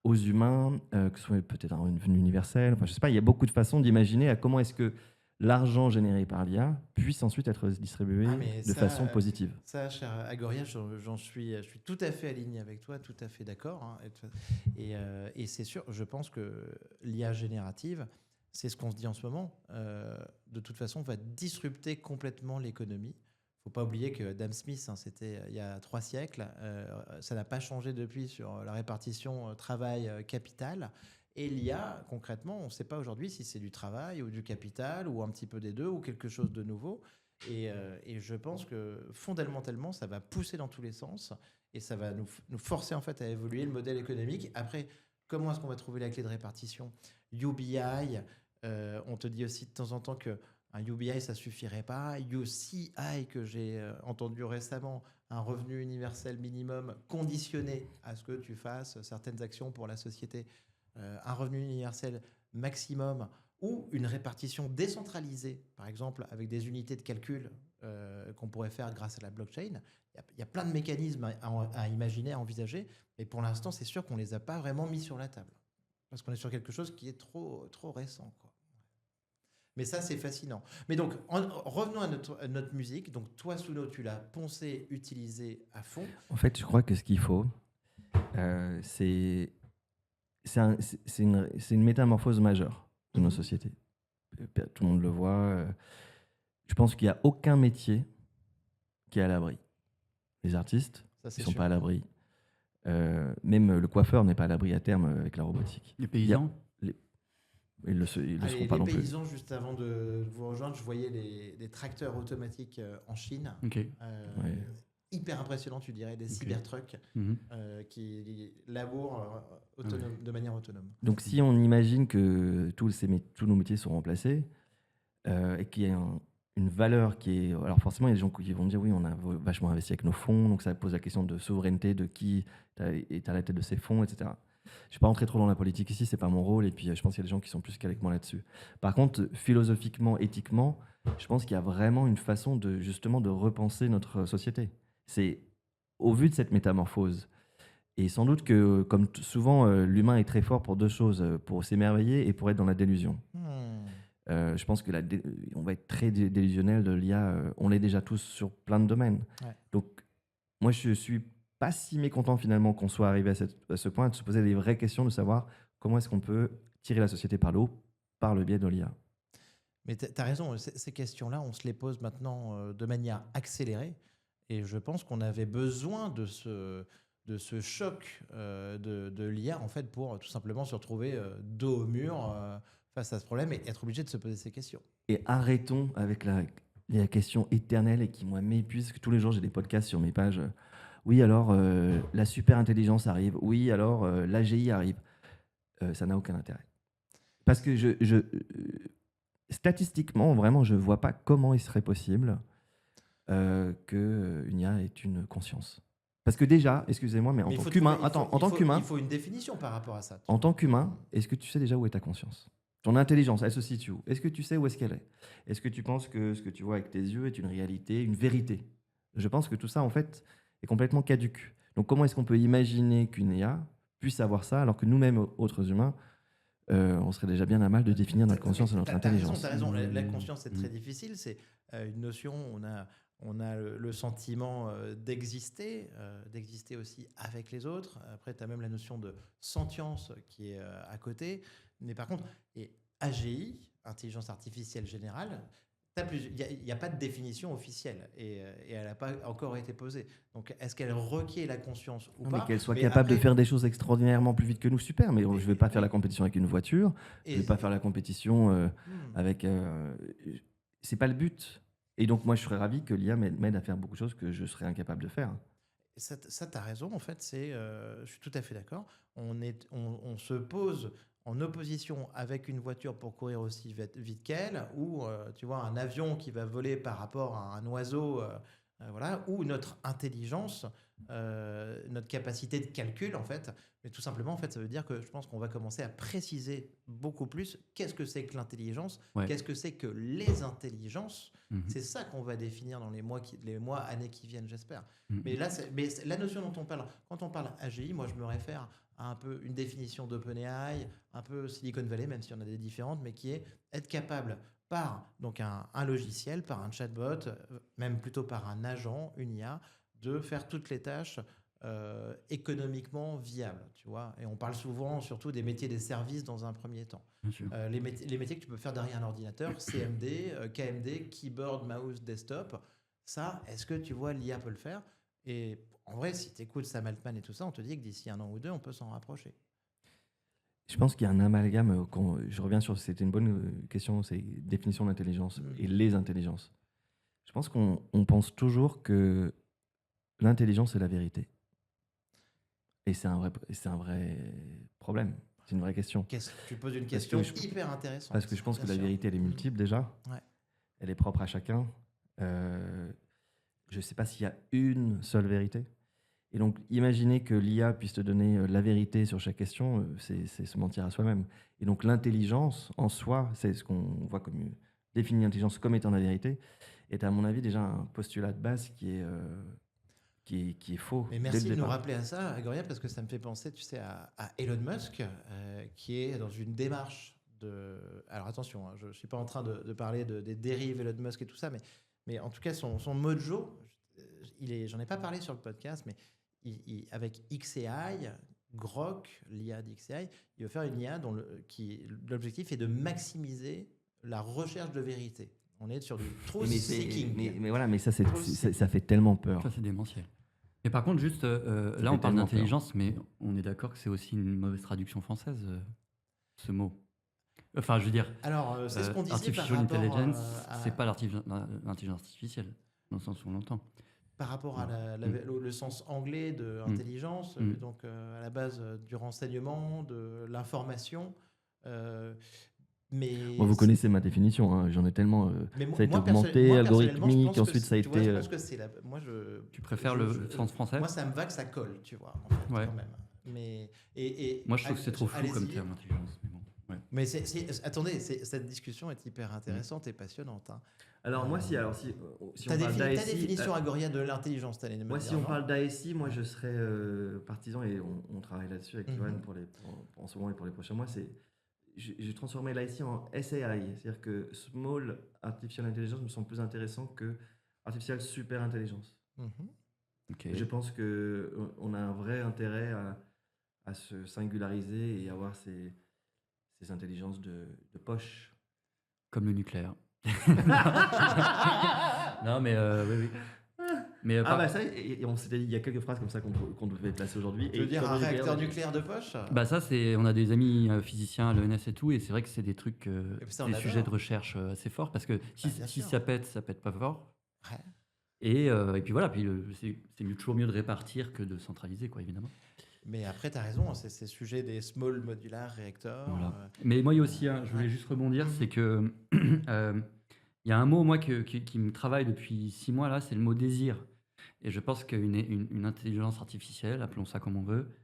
aux humains, que ce soit peut-être un revenu universel? Enfin, je ne sais pas, il y a beaucoup de façons d'imaginer à comment est-ce que l'argent généré par l'IA puisse ensuite être distribué de façon positive. Ça, cher Agoria, je suis tout à fait aligné avec toi, tout à fait d'accord. Hein, et c'est sûr, je pense que l'IA générative, c'est ce qu'on se dit en ce moment, de toute façon, va disrupter complètement l'économie. Il ne faut pas oublier que Adam Smith, hein, c'était il y a 3 siècles, ça n'a pas changé depuis sur la répartition travail-capital. Et l'IA, concrètement, on ne sait pas aujourd'hui si c'est du travail ou du capital ou un petit peu des deux ou quelque chose de nouveau. Et je pense que fondamentalement, ça va pousser dans tous les sens et ça va nous forcer en fait à évoluer le modèle économique. Après, comment est-ce qu'on va trouver la clé de répartition? UBI, on te dit aussi de temps en temps que un UBI, ça suffirait pas. UCI, que j'ai entendu récemment, un revenu universel minimum conditionné à ce que tu fasses certaines actions pour la société. Un revenu universel maximum ou une répartition décentralisée, par exemple avec des unités de calcul qu'on pourrait faire grâce à la blockchain. Il y a plein de mécanismes à imaginer, à envisager, mais pour l'instant, c'est sûr qu'on ne les a pas vraiment mis sur la table. Parce qu'on est sur quelque chose qui est trop récent, quoi. Mais ça, c'est fascinant. Mais donc, revenons à notre musique. Donc, toi, Suno, tu l'as poncé, utilisé à fond. En fait, je crois que ce qu'il faut, c'est une métamorphose majeure de nos sociétés. Tout le monde le voit. Je pense qu'il n'y a aucun métier qui est à l'abri. Les artistes, Ça, ils c'est ne sont sûr. pas à l'abri. Même le coiffeur n'est pas à l'abri à terme avec la robotique. Les paysans. Ils ne seront Les pas non plus. paysans, juste avant de vous rejoindre, je voyais des tracteurs automatiques en Chine. Ok. Ouais. Hyper impressionnant, tu dirais, des Ok. cybertrucks Mhm. qui labourent de manière autonome. Donc, si on imagine que tous nos métiers sont remplacés et qu'il y a une valeur qui est. Alors, forcément, il y a des gens qui vont dire oui, on a vachement investi avec nos fonds, donc ça pose la question de souveraineté, de qui est à la tête de ces fonds, etc. Je ne vais pas rentrer trop dans la politique ici, c'est pas mon rôle, et puis je pense qu'il y a des gens qui sont plus qu'avec moi là-dessus. Par contre, philosophiquement, éthiquement, je pense qu'il y a vraiment une façon justement de repenser notre société. C'est au vu de cette métamorphose. Et sans doute que, comme souvent, l'humain est très fort pour deux choses, pour s'émerveiller et pour être dans la délusion. Je pense que on va être très délusionnel de l'IA. On l'est déjà tous sur plein de domaines. Ouais. Donc, moi, je suis pas si mécontent finalement qu'on soit arrivé à ce point de se poser les vraies questions, de savoir comment est-ce qu'on peut tirer la société par le haut par le biais de l'IA. Mais tu as raison, ces questions-là, on se les pose maintenant de manière accélérée. Et je pense qu'on avait besoin de ce choc de l'IA, en fait, pour tout simplement se retrouver dos au mur face à ce problème et être obligé de se poser ces questions. Et arrêtons avec la question éternelle et qui, moi, m'épuise, que tous les jours, j'ai des podcasts sur mes pages. Oui, alors, la super intelligence arrive. Oui, alors, l'AGI arrive. Ça n'a aucun intérêt. Parce que statistiquement, vraiment, je ne vois pas comment il serait possible qu'une IA ait une conscience. Parce que déjà, excusez-moi, mais en tant qu'humain, il faut une définition par rapport à ça. En tant qu'humain, est-ce que tu sais déjà où est ta conscience? Ton intelligence, elle se situe où? Est-ce que tu sais où est-ce qu'elle est? Est-ce que tu penses que ce que tu vois avec tes yeux est une réalité, une vérité? Je pense que tout ça, en fait, est complètement caduque. Donc, comment est-ce qu'on peut imaginer qu'une IA puisse avoir ça alors que nous-mêmes, autres humains, on serait déjà bien à mal de définir notre conscience et notre intelligence? Tu as raison. La conscience, c'est très difficile. C'est une notion, on a le sentiment d'exister aussi avec les autres. Après, tu as même la notion de sentience qui est à côté. Mais par contre, et AGI, intelligence artificielle générale, il n'y a pas de définition officielle et elle n'a pas encore été posée. Donc, est-ce qu'elle requiert la conscience ou pas? Mais qu'elle soit capable de faire des choses extraordinairement plus vite que nous, super. Mais je ne vais pas faire la compétition avec une voiture. Je ne vais pas faire la compétition avec... c'est pas le but. Et donc, moi, je serais ravi que l'IA m'aide à faire beaucoup de choses que je serais incapable de faire. Ça, tu as raison. En fait, je suis tout à fait d'accord. On se pose en opposition avec une voiture pour courir aussi vite qu'elle, ou tu vois, un avion qui va voler par rapport à un oiseau, voilà, ou notre intelligence, notre capacité de calcul, en fait. Mais tout simplement, en fait, ça veut dire que je pense qu'on va commencer à préciser beaucoup plus qu'est-ce que c'est que l'intelligence, qu'est-ce que c'est que les intelligences. C'est ça qu'on va définir dans les mois, années qui viennent, j'espère. Mais là, la notion dont on parle, quand on parle AGI, moi, je me réfère à un peu une définition d'OpenAI, un peu Silicon Valley, même si on a des différentes, mais qui est être capable par donc un logiciel, par un chatbot, même plutôt par un agent, une IA, de faire toutes les tâches économiquement viables, tu vois. Et on parle souvent surtout des métiers des services dans un premier temps. Les métiers que tu peux faire derrière un ordinateur, CMD, KMD, keyboard, mouse, desktop, ça, est-ce que tu vois l'IA peut le faire? Et en vrai, si tu écoutes Sam Altman et tout ça, on te dit que d'ici 1 an ou 2, on peut s'en rapprocher. Je pense qu'il y a un amalgame. Je reviens sur. C'était une bonne question, c'est définition d'intelligence et les intelligences. Je pense qu'on pense toujours que l'intelligence est la vérité. Et c'est un vrai problème. C'est une vraie question. Tu poses une question hyper intéressante. Parce que je pense que la vérité, elle est multiple déjà. Ouais. Elle est propre à chacun. Je ne sais pas s'il y a une seule vérité. Et donc, imaginer que l'IA puisse te donner la vérité sur chaque question, c'est se mentir à soi-même. Et donc, l'intelligence, en soi, c'est ce qu'on voit comme définir l'intelligence comme étant la vérité, est à mon avis déjà un postulat de base qui est faux. Mais merci de nous rappeler à ça, Agoria, parce que ça me fait penser, tu sais, à Elon Musk, qui est dans une démarche de... Alors attention, hein, je ne suis pas en train de parler des dérives Elon Musk et tout ça, mais en tout cas, son mojo, j'en ai pas parlé sur le podcast, mais avec XAI, Grok, l'IA d'XAI, il veut faire une IA dont l'objectif est de maximiser la recherche de vérité. On est sur du truth seeking. Mais voilà, mais ça fait tellement peur. Ça, c'est démentiel. Mais par contre, juste là, on parle d'intelligence, mais on est d'accord que c'est aussi une mauvaise traduction française, ce mot. Enfin, je veux dire, alors, c'est ce qu'on disait artificial par rapport intelligence, c'est pas l'intelligence artificielle, dans le sens où on l'entend. Par rapport à le sens anglais de intelligence, donc à la base du renseignement, de l'information. Mais moi, vous connaissez ma définition, hein, j'en ai tellement. Ça a été augmenté, algorithmique, ensuite ça a été. Je pense que c'est tu préfères le sens français? Moi, ça me va que ça colle, tu vois, en fait, ouais. quand même. Moi, je trouve que c'est trop flou comme terme, intelligence. Mais bon. Ouais. Mais attendez, cette discussion est hyper intéressante et passionnante. Hein. Alors moi, si on parle ta définition, Agoria, de l'intelligence, moi, si on parle d'ASI, moi, je serais partisan, et on travaille là-dessus avec Johan en ce moment et pour les prochains mois, j'ai transformé l'ASI en SAI, c'est-à-dire que Small Artificial Intelligence me semble plus intéressant que Artificial Super Intelligence. Okay. Je pense qu'on a un vrai intérêt à se singulariser et avoir ces intelligences de poche. Comme le nucléaire. Non, mais oui. Mais ça, on s'était dit, il y a quelques phrases comme ça qu'on devait placer aujourd'hui. Tu veux dire un réacteur nucléaire de poche? Ça, on a des amis physiciens à l'ENS et tout, et c'est vrai que c'est des trucs, des sujets de recherche assez forts, parce que si ça pète pas fort. Ouais. Et puis voilà, c'est toujours mieux de répartir que de centraliser, quoi, évidemment. Mais après, tu as raison, c'est ce sujet des small modular réacteurs. Voilà. Mais moi, il y a aussi, je voulais juste rebondir, c'est que il y a un mot, moi, qui me travaille depuis 6 mois, là, c'est le mot désir. Et je pense qu'une intelligence artificielle, appelons ça comme on veut,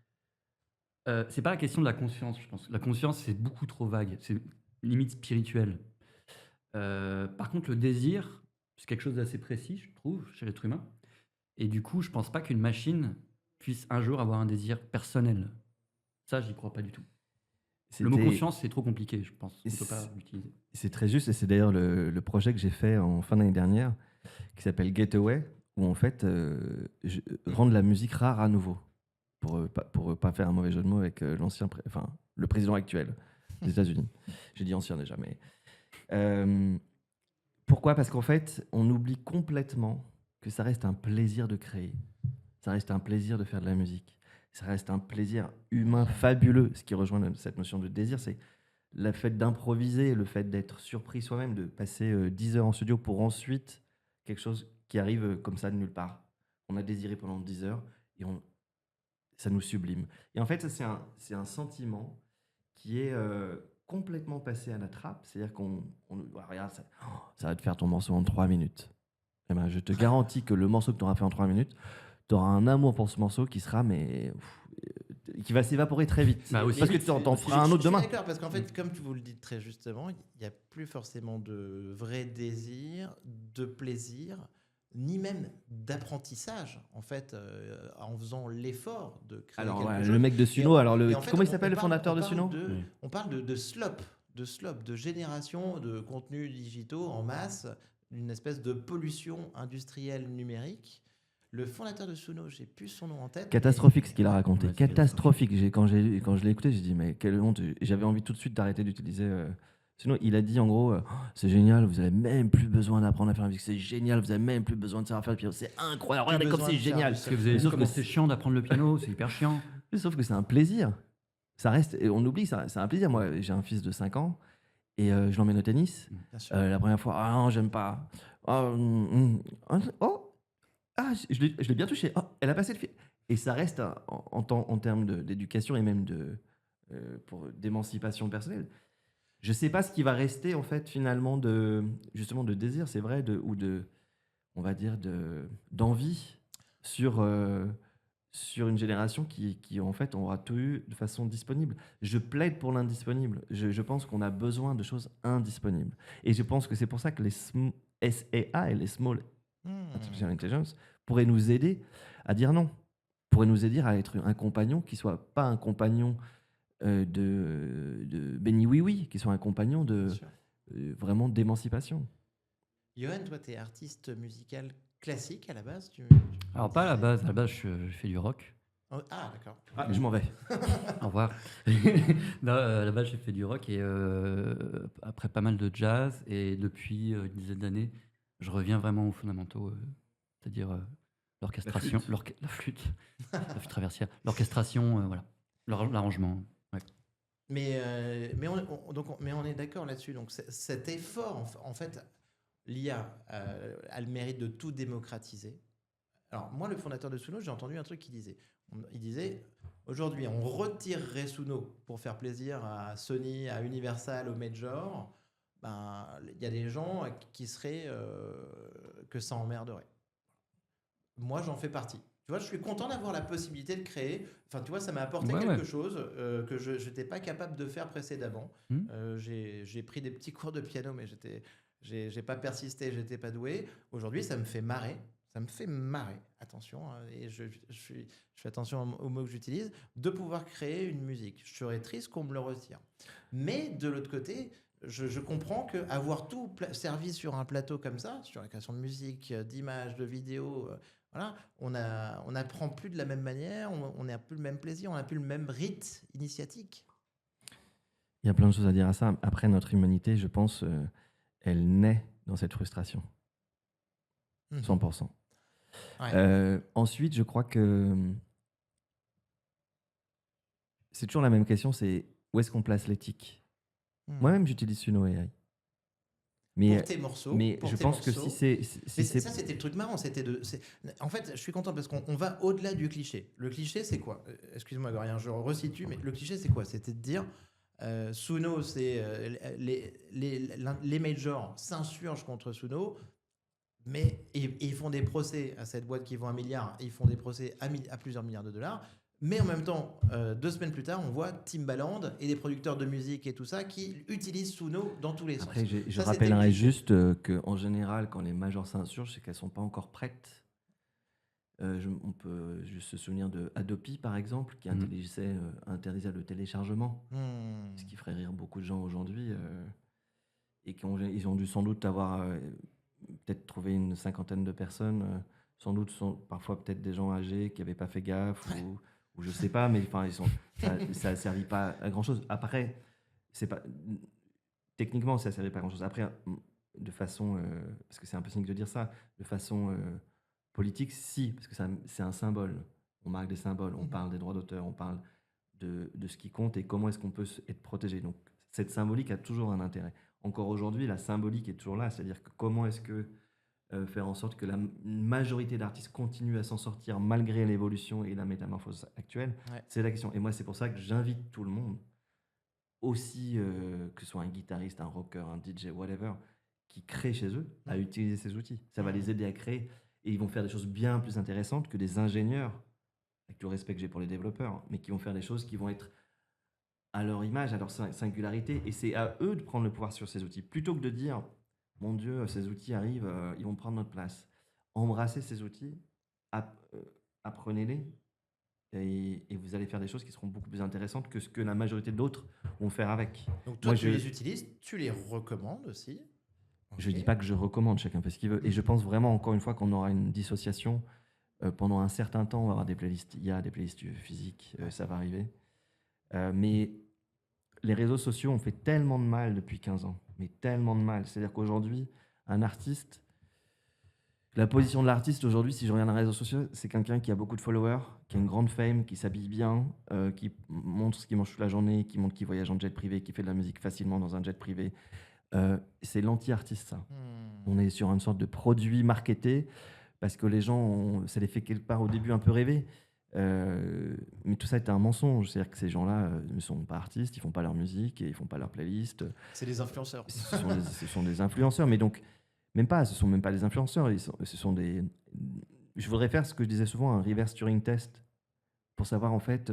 c'est pas la question de la conscience, je pense. La conscience, c'est beaucoup trop vague, c'est limite spirituel. Par contre, le désir, c'est quelque chose d'assez précis, je trouve, chez l'être humain. Et du coup, je pense pas qu'une machine puisse un jour avoir un désir personnel. Ça, j'y crois pas du tout. Le mot conscience, c'est trop compliqué, je pense. On ne peut pas l'utiliser. C'est très juste, et c'est d'ailleurs le projet que j'ai fait en fin d'année dernière, qui s'appelle Getaway, où en fait, rendre la musique rare à nouveau, pour pas faire un mauvais jeu de mots avec le président actuel des États-Unis. J'ai dit ancien déjà, mais... pourquoi ? Parce qu'en fait, on oublie complètement que ça reste un plaisir de créer. Ça reste un plaisir de faire de la musique. Ça reste un plaisir humain fabuleux. Ce qui rejoint cette notion de désir, c'est le fait d'improviser, le fait d'être surpris soi-même, de passer 10 heures en studio pour ensuite quelque chose qui arrive comme ça de nulle part. On a désiré pendant 10 heures et ça nous sublime. Et en fait, ça, c'est un sentiment qui est complètement passé à la trappe. C'est-à-dire regarde, ça va te faire ton morceau en 3 minutes. Eh ben, je te garantis que le morceau que tu auras fait en 3 minutes, tu auras un amour pour ce morceau qui sera, qui va s'évaporer très vite. Parce que tu t'en feras un autre demain. D'accord, parce qu'en fait, comme tu vous le dites très justement, il n'y a plus forcément de vrai désir, de plaisir, ni même d'apprentissage, en fait, en faisant l'effort de créer quelque chose. Le mec de Suno, comment il s'appelle, le fondateur de Suno? On parle de slop, de génération de contenus digitaux en masse, une espèce de pollution industrielle numérique. Le fondateur de Suno, j'ai plus son nom en tête. Catastrophique ce qu'il a raconté. Ouais, catastrophique. Quand je l'ai écouté, j'ai dit mais quelle honte. J'avais envie tout de suite d'arrêter d'utiliser Suno. Il a dit en gros, c'est génial, vous avez même plus besoin d'apprendre à faire la musique. C'est génial, vous avez même plus besoin de savoir faire le piano. C'est incroyable. Regardez comme c'est génial. Parce que vous avez dit comment c'est chiant d'apprendre le piano, c'est hyper chiant. Sauf que c'est un plaisir. Ça reste, et on oublie, ça, c'est un plaisir. Moi, j'ai un fils de 5 ans et je l'emmène au tennis. Bien sûr. La première fois, ah non, j'aime pas. Oh, oh, ah, je l'ai bien touché. Oh, elle a passé le fil. Et ça reste en termes d'éducation et même d'émancipation personnelle. Je sais pas ce qui va rester en fait finalement justement de désir, c'est vrai, ou on va dire d'envie sur sur une génération qui en fait aura tout eu de façon disponible. Je plaide pour l'indisponible. Je pense qu'on a besoin de choses indisponibles. Et je pense que c'est pour ça que les SAA et les Small Artificial Intelligence pourraient nous aider à dire non. Pourraient nous aider à être un compagnon qui soit pas un compagnon de béni oui-oui, qui soit un compagnon Bien sûr. vraiment d'émancipation. Johan, toi, tu es artiste musical classique à la base. Alors, pas à la base. À la base, je fais du rock. Oh, ah, d'accord. Ah, je m'en vais. Au revoir. Non, à la base, j'ai fait du rock et après pas mal de jazz. Et depuis une dizaine d'années, je reviens vraiment aux fondamentaux, c'est-à-dire l'orchestration, la flûte traversière, l'orchestration, voilà, l'arrangement. Ouais. Mais on est d'accord là-dessus. Donc cet effort, en fait, l'IA a le mérite de tout démocratiser. Alors moi, le fondateur de Suno, j'ai entendu un truc qui disait, il disait, aujourd'hui, on retirerait Suno pour faire plaisir à Sony, à Universal, au Major. Ben, il y a des gens qui seraient que ça emmerderait. Moi, j'en fais partie. Tu vois, je suis content d'avoir la possibilité de créer. Enfin, tu vois, ça m'a apporté Ouais, quelque ouais. chose que je n'étais pas capable de faire précédemment. Hmm. J'ai pris des petits cours de piano, mais j'ai pas persisté, j'étais pas doué. Aujourd'hui, ça me fait marrer. Ça me fait marrer, attention, hein, et je fais attention aux mots que j'utilise, de pouvoir créer une musique. Je serais triste qu'on me le retire. Mais de l'autre côté, je comprends qu'avoir tout servi sur un plateau comme ça, sur la création de musique, d'images, de vidéos, voilà, on n'apprend plus de la même manière, on n'a plus le même plaisir, on n'a plus le même rite initiatique. Il y a plein de choses à dire à ça. Après, notre humanité, je pense, elle naît dans cette frustration. 100%. Ouais. Ensuite, je crois que c'est toujours la même question, c'est où est-ce qu'on place l'éthique. Moi-même, j'utilise Suno AI. Pour tes morceaux. Mais pour je tes pense que morceaux. si c'est... Ça, c'était le truc marrant. En fait, je suis content parce qu'on va au-delà du cliché. Le cliché, c'est quoi? Excuse-moi, Gorien, je resitue, mais le cliché, c'est quoi? C'était de dire Suno, c'est les majors s'insurgent contre Suno, mais ils font des procès à cette boîte qui vend 1 milliard, ils font des procès à plusieurs milliards de dollars. Mais en même temps, 2 semaines plus tard, on voit Timbaland et des producteurs de musique et tout ça qui utilisent Suno dans tous les sens. Après, je Ça, rappellerai juste qu'en général, quand les majors s'insurgent, c'est qu'elles ne sont pas encore prêtes. On peut juste se souvenir de Adopi, par exemple, qui interdisait le téléchargement, ce qui ferait rire beaucoup de gens aujourd'hui. Et ils ont dû sans doute avoir peut-être trouvé une 50aine de personnes, sans doute parfois peut-être des gens âgés qui n'avaient pas fait gaffe, ou je sais pas, mais enfin, ça ne servait pas à grand-chose. Après, techniquement, ça ne servait pas à grand-chose. Après, de façon, parce que c'est un peu cynique de dire ça, de façon politique, si, parce que c'est un symbole. On marque des symboles, on parle des droits d'auteur, on parle de ce qui compte et comment est-ce qu'on peut être protégé. Donc, cette symbolique a toujours un intérêt. Encore aujourd'hui, la symbolique est toujours là, c'est-à-dire que comment est-ce que faire en sorte que la majorité d'artistes continuent à s'en sortir malgré l'évolution et la métamorphose actuelle, c'est la question. Et moi, c'est pour ça que j'invite tout le monde, aussi que ce soit un guitariste, un rocker, un DJ, whatever, qui crée chez eux, à utiliser ces outils. Ça va les aider à créer et ils vont faire des choses bien plus intéressantes que des ingénieurs, avec tout le respect que j'ai pour les développeurs, mais qui vont faire des choses qui vont être à leur image, à leur singularité, et c'est à eux de prendre le pouvoir sur ces outils, plutôt que de dire « Mon Dieu, ces outils arrivent, ils vont prendre notre place ». Embrassez ces outils, apprenez-les, et vous allez faire des choses qui seront beaucoup plus intéressantes que ce que la majorité d'autres vont faire avec. Donc toi, tu les utilises, tu les recommandes aussi? Je ne dis pas que je recommande, chacun fait ce qu'il veut, et je pense vraiment, encore une fois, qu'on aura une dissociation. Pendant un certain temps, on va avoir des playlists, il y a des playlists physiques, ça va arriver. Mais les réseaux sociaux ont fait tellement de mal depuis 15 ans, mais tellement de mal. C'est-à-dire qu'aujourd'hui, un artiste, La position de l'artiste aujourd'hui, si je regarde les réseaux sociaux, c'est quelqu'un qui a beaucoup de followers, qui a une grande fame, qui s'habille bien, qui montre ce qu'il mange toute la journée, qui montre qu'il voyage en jet privé, qui fait de la musique facilement dans un jet privé. C'est l'anti-artiste, ça. On est sur une sorte de produit marketé parce que les gens, ça les fait quelque part au début un peu rêver. Mais tout ça est un mensonge. C'est-à-dire que ces gens-là ne sont pas artistes, ils font pas leur musique et ils font pas leur playlist. C'est des influenceurs. Ce sont des influenceurs, mais donc, même pas, ce sont même pas des influenceurs. Ce sont des. Je voudrais faire ce que je disais souvent, un reverse Turing test pour savoir en fait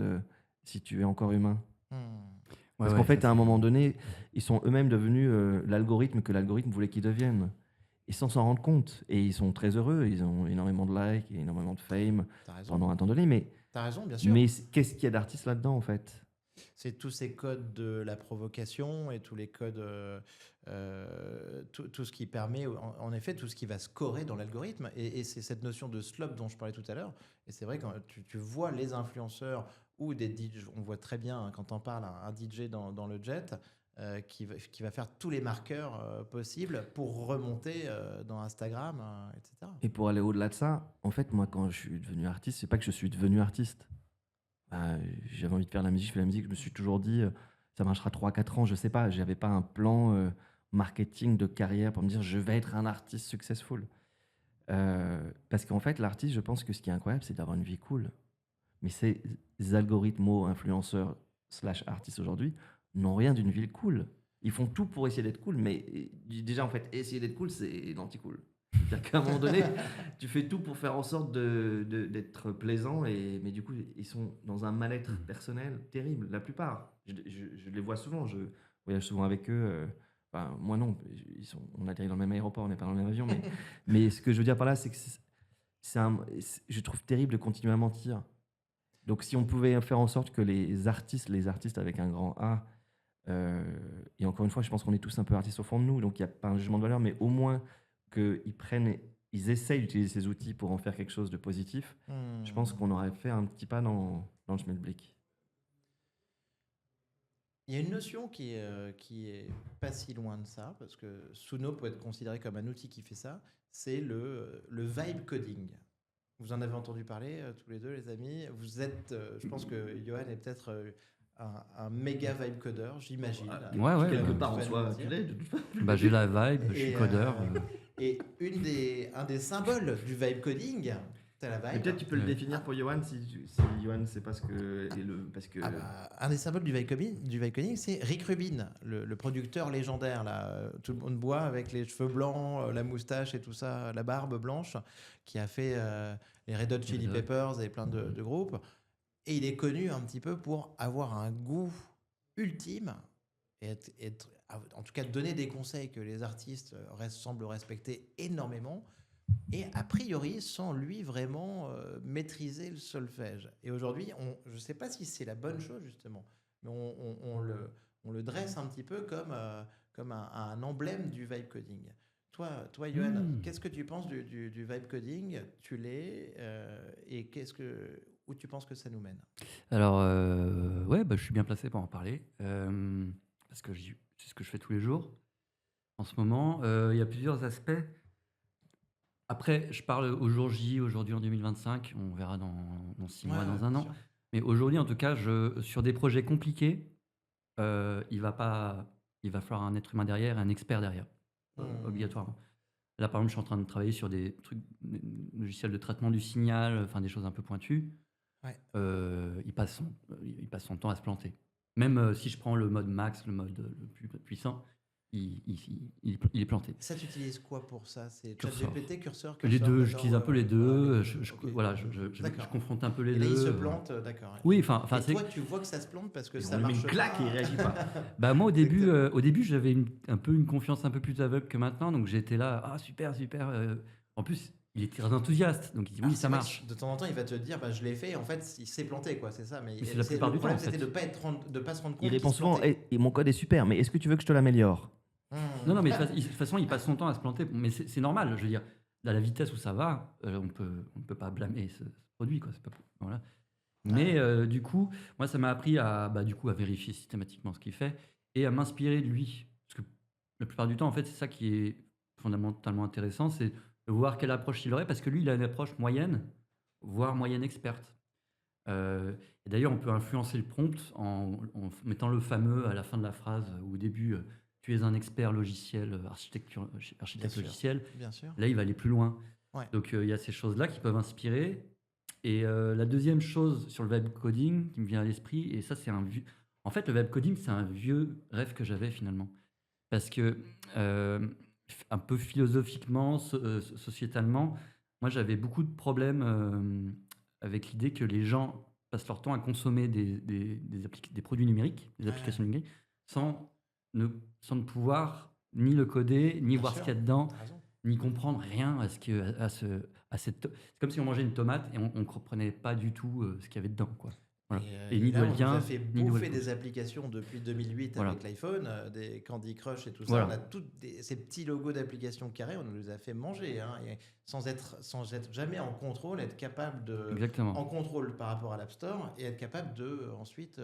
si tu es encore humain. Parce qu'en fait, à un moment donné, ils sont eux-mêmes devenus l'algorithme que l'algorithme voulait qu'ils deviennent. Ils s'en rendent compte et ils sont très heureux. Ils ont énormément de likes, et énormément de fame pendant un temps donné. Mais, T'as raison, bien sûr. mais qu'est-ce qu'il y a d'artiste là-dedans en fait? C'est tous ces codes de la provocation et tous les codes, tout ce qui permet, en effet, tout ce qui va scorer dans l'algorithme. Et c'est cette notion de slope dont je parlais tout à l'heure. Et c'est vrai, quand tu vois les influenceurs ou des DJ, on voit très bien quand on parle un DJ dans le jet qui va faire tous les marqueurs possibles pour remonter dans Instagram, etc. Et pour aller au-delà de ça, en fait, moi, quand je suis devenu artiste, c'est pas que je suis devenu artiste. J'avais envie de faire de la musique, je fais de la musique, je me suis toujours dit, ça marchera 3-4 ans, je sais pas, j'avais pas un plan marketing de carrière pour me dire, je vais être un artiste successful. Parce qu'en fait, l'artiste, je pense que ce qui est incroyable, c'est d'avoir une vie cool. Mais ces algorithmos influenceurs / artistes aujourd'hui n'ont rien d'une vie cool. Ils font tout pour essayer d'être cool, mais déjà, en fait, essayer d'être cool, c'est l'anti-cool. C'est-à-dire qu'à un moment donné, tu fais tout pour faire en sorte d'être plaisant, mais du coup, ils sont dans un mal-être personnel terrible, la plupart. Je les vois souvent, je voyage souvent avec eux. Enfin, moi non, on atterrit dans le même aéroport, on n'est pas dans le même avion, mais ce que je veux dire par là, c'est que je trouve terrible de continuer à mentir. Donc si on pouvait faire en sorte que les artistes avec un grand A, et encore une fois, je pense qu'on est tous un peu artistes au fond de nous, donc il n'y a pas un jugement de valeur, mais au moins ils essayent d'utiliser ces outils pour en faire quelque chose de positif, je pense qu'on aurait fait un petit pas dans le schmilblick. Il y a une notion qui est pas si loin de ça, parce que Suno peut être considéré comme un outil qui fait ça, c'est le vibe coding. Vous en avez entendu parler tous les deux, les amis. Vous êtes, je pense que Johan est peut-être un méga vibe codeur, j'imagine. Ouais. Quelque part en soi, tu l'es. J'ai la vibe, je suis codeur. Et un des symboles du vibe coding, c'est la vibe. Et peut-être tu peux le définir pour Johan, si Johan sait pas ce que parce que un des symboles du vibe coding, c'est Rick Rubin, le producteur légendaire là. Tout le monde boit avec les cheveux blancs, la moustache et tout ça, la barbe blanche, qui a fait les Red Hot Chili Peppers et plein de groupes. Et il est connu un petit peu pour avoir un goût ultime et en tout cas donner des conseils que les artistes semblent respecter énormément. Et a priori, sans lui vraiment maîtriser le solfège. Et aujourd'hui, je ne sais pas si c'est la bonne chose, justement, mais on le dresse un petit peu comme un emblème du vibe coding. Toi Yoann, qu'est-ce que tu penses du vibe coding? Tu l'es, et où tu penses que ça nous mène? Alors, je suis bien placé pour en parler, parce que c'est ce que je fais tous les jours. En ce moment, il y a plusieurs aspects. Après, je parle au jour J, aujourd'hui en 2025, on verra dans 6 mois, dans un an. Sûr. Mais aujourd'hui, en tout cas, sur des projets compliqués, il va falloir un être humain derrière et un expert derrière, obligatoirement. Là, par exemple, je suis en train de travailler sur des logiciels de traitement du signal, enfin des choses un peu pointues. Ouais. Il passe son temps à se planter. Même si je prends le mode max, le mode le plus puissant, il est planté. Ça, tu utilises quoi pour ça? C'est ChatGPT, Cursor? Les deux, j'utilise un peu les deux. Je confronte un peu les deux. Et là, il se plante, d'accord. Oui, et toi, tu vois que ça se plante parce que ça marche pas. Une claque et il réagit pas. Moi, au début, j'avais un peu une confiance un peu plus aveugle que maintenant, donc j'étais là, super. En plus, il est très enthousiaste, donc il dit oui, ça marche. De temps en temps, il va te dire, je l'ai fait, en fait, il s'est planté, quoi, c'est ça. Mais c'est la plupart du temps. Le problème, c'était de pas se rendre compte. Il répond souvent, et mon code est super, mais est-ce que tu veux que je te l'améliore? Non, mais de toute façon, il passe son temps à se planter, mais c'est normal. Je veux dire, à la vitesse où ça va, on peut pas blâmer ce produit, quoi. C'est pas, voilà. Mais du coup, moi, ça m'a appris à vérifier systématiquement ce qu'il fait et à m'inspirer de lui, parce que la plupart du temps, en fait, c'est ça qui est fondamentalement intéressant, c'est voir quelle approche il aurait, parce que lui, il a une approche moyenne, voire moyenne experte. Et d'ailleurs, on peut influencer le prompt en mettant le fameux à la fin de la phrase ou au début, tu es un expert logiciel, Bien architecte sûr, logiciel. bien sûr. Là, il va aller plus loin. Ouais. Donc, il y a ces choses-là qui peuvent inspirer. Et la deuxième chose sur le web coding qui me vient à l'esprit, et ça, c'est un vieux. En fait, le web coding, c'est un vieux rêve que j'avais finalement. Parce que, un peu philosophiquement, sociétalement, moi, j'avais beaucoup de problèmes avec l'idée que les gens passent leur temps à consommer des produits numériques, des Ouais, applications numériques, sans ne, sans ne pouvoir ni le coder, ni bien voir ce sûr. qu'il y a dedans, T'as raison. ni comprendre rien à cette. C'est comme si on mangeait une tomate et on ne comprenait pas du tout ce qu'il y avait dedans, quoi. Voilà. Et ni Et d'où là, elle on nous a vient, fait ni d'où bouffer elle des pousse. applications depuis 2008 Voilà. avec l'iPhone, des Candy Crush et tout ça. Voilà. On a ces petits logos d'applications carrés, on nous les a fait manger, hein, et sans être jamais en contrôle, être capable Exactement. en contrôle par rapport à l'App Store et être capable de ensuite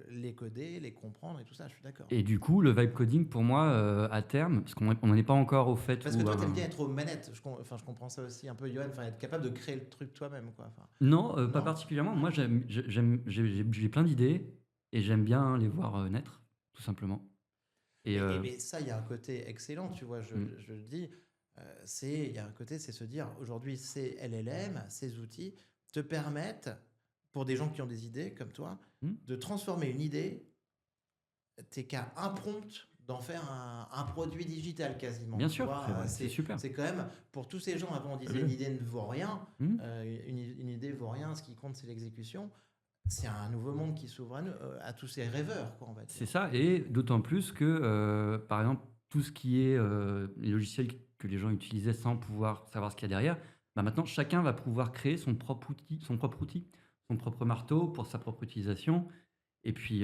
les coder, les comprendre et tout ça. Je suis d'accord. Et du coup, le vibe coding, pour moi, à terme, parce qu'on n'en est pas encore au fait Parce où. que toi, t'aimes bien être aux manettes. Je comprends ça aussi un peu, Johan. Enfin, être capable de créer le truc toi-même, quoi. Enfin, Non, pas non. particulièrement. Moi, j'ai plein d'idées et j'aime bien les voir naître, tout simplement. Et Mais ça, il y a un côté excellent, tu vois, je le dis. Il y a un côté, c'est se dire, aujourd'hui, ces LLM, ces outils, te permettent, pour des gens qui ont des idées comme toi, Hmm. de transformer une idée, t'es qu'à un prompt d'en faire un produit digital quasiment. bien Tu sûr, vois, c'est super. c'est quand même, pour tous ces gens, avant on disait Fabuleux. une idée ne vaut rien, Hmm. une idée vaut rien, ce qui compte c'est l'exécution. C'est un nouveau monde qui s'ouvre à nous, à tous ces rêveurs, quoi, on va dire. C'est ça, et d'autant plus que, par exemple, tout ce qui est les logiciels que les gens utilisaient sans pouvoir savoir ce qu'il y a derrière, bah maintenant chacun va pouvoir créer son propre marteau pour sa propre utilisation. Et puis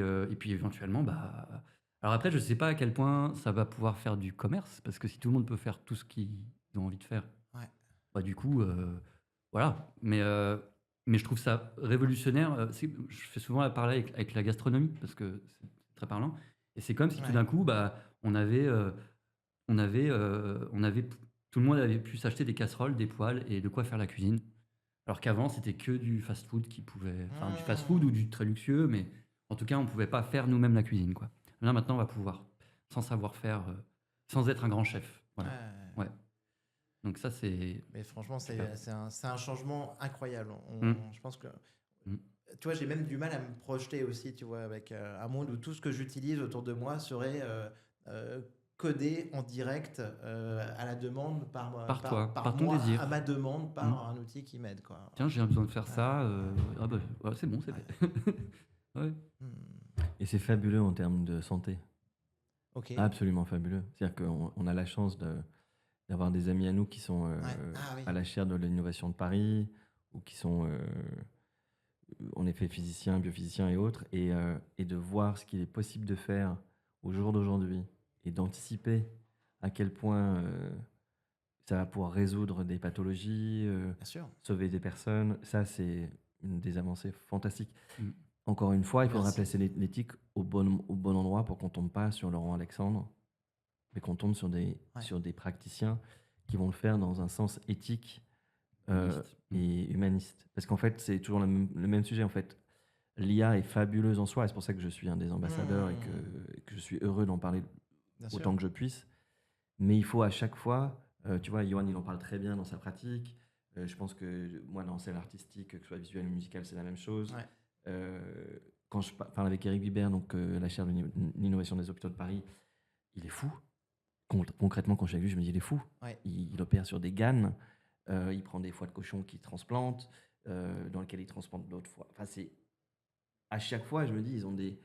éventuellement, bah. Alors après, je ne sais pas à quel point ça va pouvoir faire du commerce, parce que si tout le monde peut faire tout ce qu'ils ont envie de faire, Ouais. bah du coup, voilà. Mais je trouve ça révolutionnaire. Je fais souvent la parallèle avec la gastronomie, parce que c'est très parlant. Et c'est comme si tout Ouais. d'un coup, bah, on avait, tout le monde avait pu s'acheter des casseroles, des poêles et de quoi faire la cuisine. Alors qu'avant, c'était que du fast-food qui pouvait, enfin du fast-food ou du très luxueux, mais en tout cas, on pouvait pas faire nous-mêmes la cuisine, quoi. Là, maintenant, on va pouvoir, sans savoir faire, sans être un grand chef. Voilà. Ouais. Ouais. Donc ça, c'est. Mais franchement, super. c'est un changement incroyable. Mm. Je pense que, Mm. tu vois, j'ai même du mal à me projeter aussi, tu vois, avec un monde où tout ce que j'utilise autour de moi serait codé en direct à la demande Par toi, par ton moi, désir. à ma demande, par Mm. un outil qui m'aide, quoi. Tiens, j'ai besoin de faire Ouais. ça. Ah bah, ouais, c'est bon, c'est Ouais. fait. Ouais. Hmm. Et c'est fabuleux en termes de santé. Ok. Absolument fabuleux. C'est-à-dire qu'on a la chance d'avoir des amis à nous qui sont Ah oui. à la chaire de l'innovation de Paris ou qui sont en effet physiciens, biophysiciens et autres, et de voir ce qu'il est possible de faire au jour d'aujourd'hui et d'anticiper à quel point ça va pouvoir résoudre des pathologies, Bien sûr. sauver des personnes. Ça, c'est une des avancées fantastiques. Mm. Encore une fois, il faudra Merci. placer l'éthique au bon endroit pour qu'on tombe pas sur Laurent Alexandre, mais qu'on tombe sur des praticiens qui vont le faire dans un sens éthique Humaniste. et humaniste. Parce qu'en fait, c'est toujours le même sujet. En fait, l'IA est fabuleuse en soi, et c'est pour ça que je suis un des ambassadeurs et que je suis heureux d'en parler Bien autant sûr. que je puisse. Mais il faut à chaque fois, tu vois, Johan, il en parle très bien dans sa pratique. Je pense que moi, dans celle artistique, que ce soit visuelle ou musicale, c'est la même chose. Ouais. Quand je parle avec Eric Vibert, donc la chaire de l'innovation des hôpitaux de Paris, il est fou. Concrètement, quand je suis avec lui, je me dis, il est fou. Ouais. Il opère sur des GAN, il prend des foies de cochon qu'il transplante, dans lesquels il transplante d'autres foies. Enfin, c'est à chaque fois, je me dis, ils ont des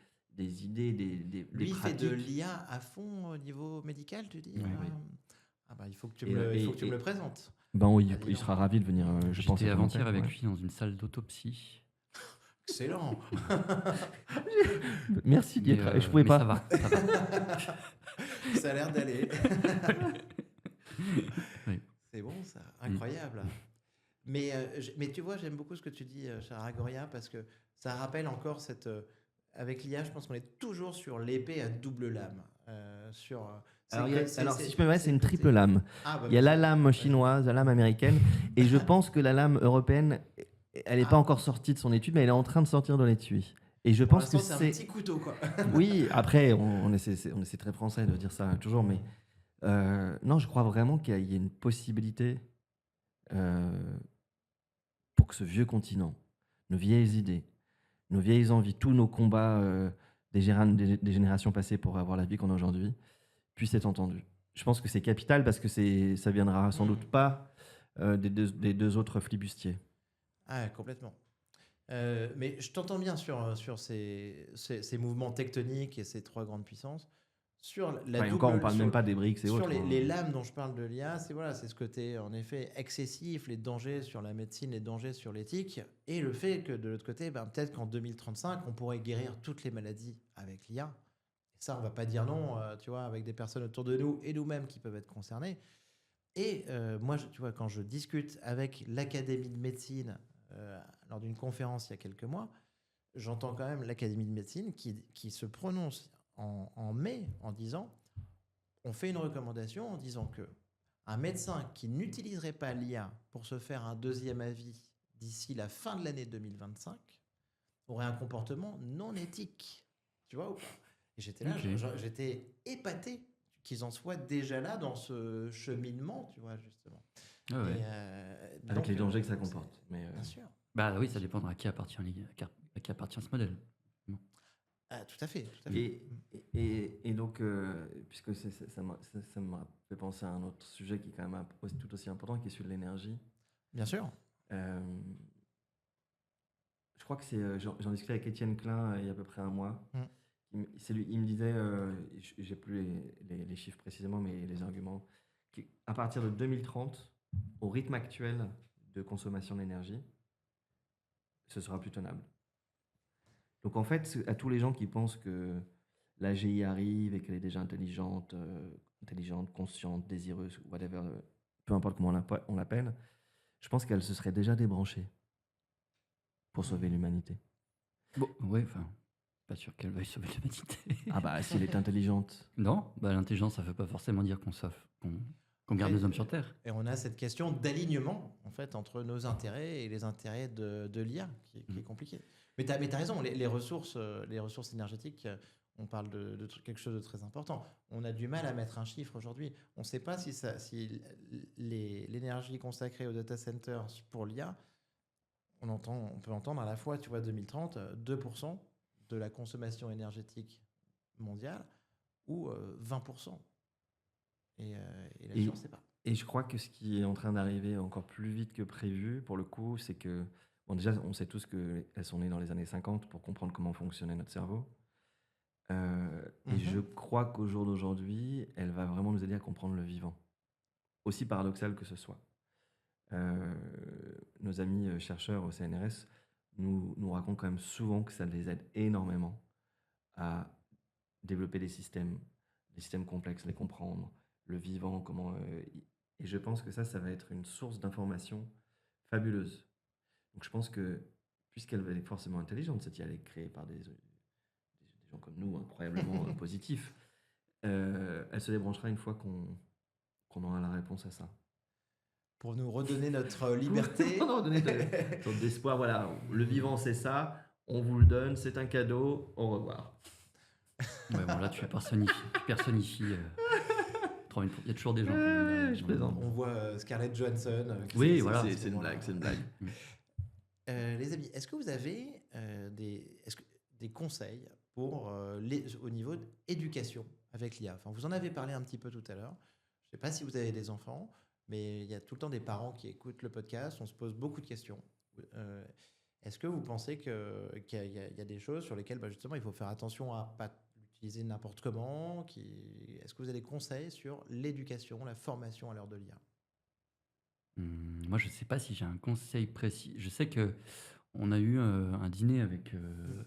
idées, des Lui, il fait pratiques. de l'IA à fond au niveau médical, tu dis? Oui, oui. Ah bah, il faut que tu Et, me le et- présentes. Ben oui, Ah, dis il donc. sera ravi de venir, je pense. J'étais à avant-hier Volontaire, avec ouais. lui dans une salle d'autopsie. Excellent. Merci d'y Mais, être. Je pouvais mais pas. ça va, ça va. Ça a l'air d'aller. Oui. C'est bon, ça. Incroyable. Mais tu vois, j'aime beaucoup ce que tu dis, cher Agoria, parce que ça rappelle encore cette. Avec l'IA, je pense qu'on est toujours sur l'épée à double lame. sur. Alors, c'est- si je peux me permettre, c'est une côté- triple lame. Ah, bah, Il y a la vas-y. lame chinoise, la lame américaine, et je pense que la lame européenne, elle n'est pas encore sortie de son étude, mais elle est en train de sortir de l'étui. Et je Pour pense que l'instant, c'est un petit couteau, quoi. Oui, après, on essaie très français de dire ça toujours, mais non, je crois vraiment qu'il y a une possibilité pour que ce vieux continent, nos vieilles idées, nos vieilles envies, tous nos combats des générations passées pour avoir la vie qu'on a aujourd'hui, puissent être entendus. Je pense que c'est capital parce que ça viendra sans doute pas des deux autres flibustiers. Ah, complètement. Mais je t'entends bien sur ces mouvements tectoniques et ces trois grandes puissances. Sur la Enfin, et double, encore, on parle sur- même pas des BRICS et sur autres. hein. les lames dont je parle de l'IA, c'est ce côté en effet excessif, les dangers sur la médecine, les dangers sur l'éthique, et le fait que de l'autre côté, peut-être qu'en 2035, on pourrait guérir toutes les maladies avec l'IA. Et ça, on va pas dire non, tu vois, avec des personnes autour de nous et nous-mêmes qui peuvent être concernés. Et moi, tu vois, quand je discute avec l'Académie de médecine lors d'une conférence il y a quelques mois, j'entends quand même l'Académie de médecine qui se prononce en mai en disant on fait une recommandation en disant que un médecin qui n'utiliserait pas l'IA pour se faire un deuxième avis d'ici la fin de l'année 2025 aurait un comportement non éthique. Tu vois ou pas? Et j'étais là, Ok. j'étais épaté qu'ils en soient déjà là dans ce cheminement, tu vois, justement. Ah ouais. Et, Avec les dangers que ça c'est- comporte. Mais, Bien sûr. Bah oui, ça dépendra à qui appartient, à qui appartient ce modèle. Ah, tout à fait. Tout à fait. et donc, puisque ça m'a fait penser à un autre sujet qui est quand même tout aussi important, qui est celui de l'énergie. Bien sûr. Je crois que j'en discutais avec Étienne Klein il y a à peu près un mois. Il me disait, j'ai plus les chiffres précisément, mais les arguments, qu'à partir de 2030, au rythme actuel de consommation d'énergie, ce sera plus tenable. Donc en fait, à tous les gens qui pensent que la GI arrive et qu'elle est déjà intelligente, consciente, désireuse, whatever, peu importe comment on l'appelle, je pense qu'elle se serait déjà débranchée pour sauver l'humanité. Bon, ouais, enfin, pas sûr qu'elle veuille sauver l'humanité. Ah bah, si elle est intelligente. Non, bah, l'intelligence, ça ne veut pas forcément dire qu'on garde les hommes sur Terre. Et on a cette question d'alignement en fait entre nos intérêts et les intérêts de l'IA qui est compliqué. Mais tu as raison, les ressources énergétiques, on parle de quelque chose de très important. On a du mal à mettre un chiffre aujourd'hui. On ne sait pas si l'énergie consacrée aux data centers pour l'IA, on peut entendre à la fois, tu vois, 2030, 2% de la consommation énergétique mondiale ou 20%. Et là-dessus, on ne sait pas. Et je crois que ce qui est en train d'arriver encore plus vite que prévu, pour le coup, c'est que, bon, déjà, on sait tous qu'elles sont nées dans les années 50 pour comprendre comment fonctionnait notre cerveau. Et je crois qu'au jour d'aujourd'hui, elle va vraiment nous aider à comprendre le vivant. Aussi paradoxal que ce soit. Nos amis chercheurs au CNRS nous racontent quand même souvent que ça les aide énormément à développer des systèmes complexes, les comprendre, le vivant, comment... et je pense que ça va être une source d'information fabuleuse. Donc je pense que, puisqu'elle est forcément intelligente, cette IA, elle est créée par des gens comme nous, incroyablement positifs, elle se débranchera une fois qu'on aura la réponse à ça. Pour nous redonner notre liberté. Pour nous redonner une sorte d'espoir, voilà, le vivant c'est ça, on vous le donne, c'est un cadeau, au revoir. Ouais, bon, là, tu personnifies. Il y a toujours des gens. Je plaisante. On voit Scarlett Johansson. Oui, voilà. C'est une blague, c'est une blague. Les amis, est-ce que vous avez des conseils pour au niveau de l'éducation avec l'IA? Enfin, vous en avez parlé un petit peu tout à l'heure. Je ne sais pas si vous avez des enfants, mais il y a tout le temps des parents qui écoutent le podcast. On se pose beaucoup de questions. Est-ce que vous pensez qu'il y a des choses sur lesquelles justement il faut faire attention à ne pas l'utiliser n'importe comment? Est-ce que vous avez des conseils sur l'éducation, la formation à l'heure de l'IA? Moi, je ne sais pas si j'ai un conseil précis. Je sais qu'on a eu un dîner avec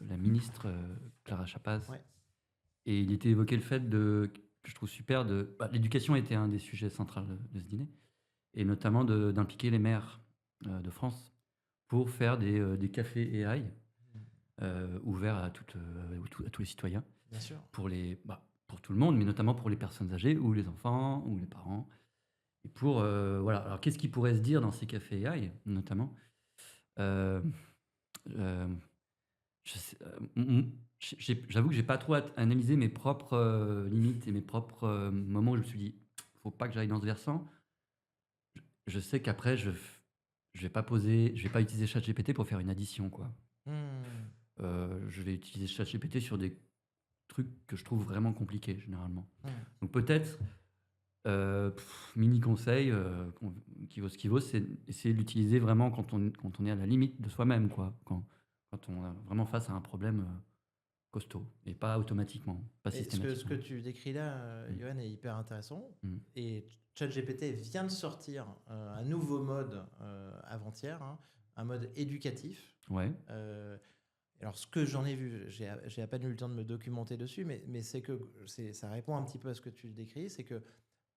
la ministre Clara Chapaz. Ouais. Et il était évoqué le fait que je trouve super, l'éducation était un des sujets centraux de ce dîner. Et notamment d'impliquer les maires de France pour faire des cafés AI ouverts à tous les citoyens. Bien sûr. Pour pour tout le monde, mais notamment pour les personnes âgées ou les enfants ou les parents. Et pour, voilà. Alors, qu'est-ce qui pourrait se dire dans ces cafés AI, notamment? Euh, euh, J'avoue que j'ai pas trop analysé mes propres limites et mes propres moments où je me suis dit, faut pas que j'aille dans ce versant. Je sais qu'après, je vais pas utiliser ChatGPT pour faire une addition, quoi. Hmm. Je vais utiliser ChatGPT sur des trucs que je trouve vraiment compliqués, généralement. Hmm. Donc peut-être, mini conseil, qui vaut ce qu'il vaut, c'est essayer de l'utiliser vraiment quand on est à la limite de soi-même, quoi. Quand on est vraiment face à un problème costaud, et pas automatiquement, pas Et ce que systématiquement. tu décris là, Johan, est hyper intéressant. Mm. Et ChatGPT vient de sortir un nouveau mode avant-hier, hein, un mode éducatif. Ouais, Alors, ce que j'en ai vu, j'ai à peine eu le temps de me documenter dessus, mais c'est que ça répond un petit peu à ce que tu décris, c'est que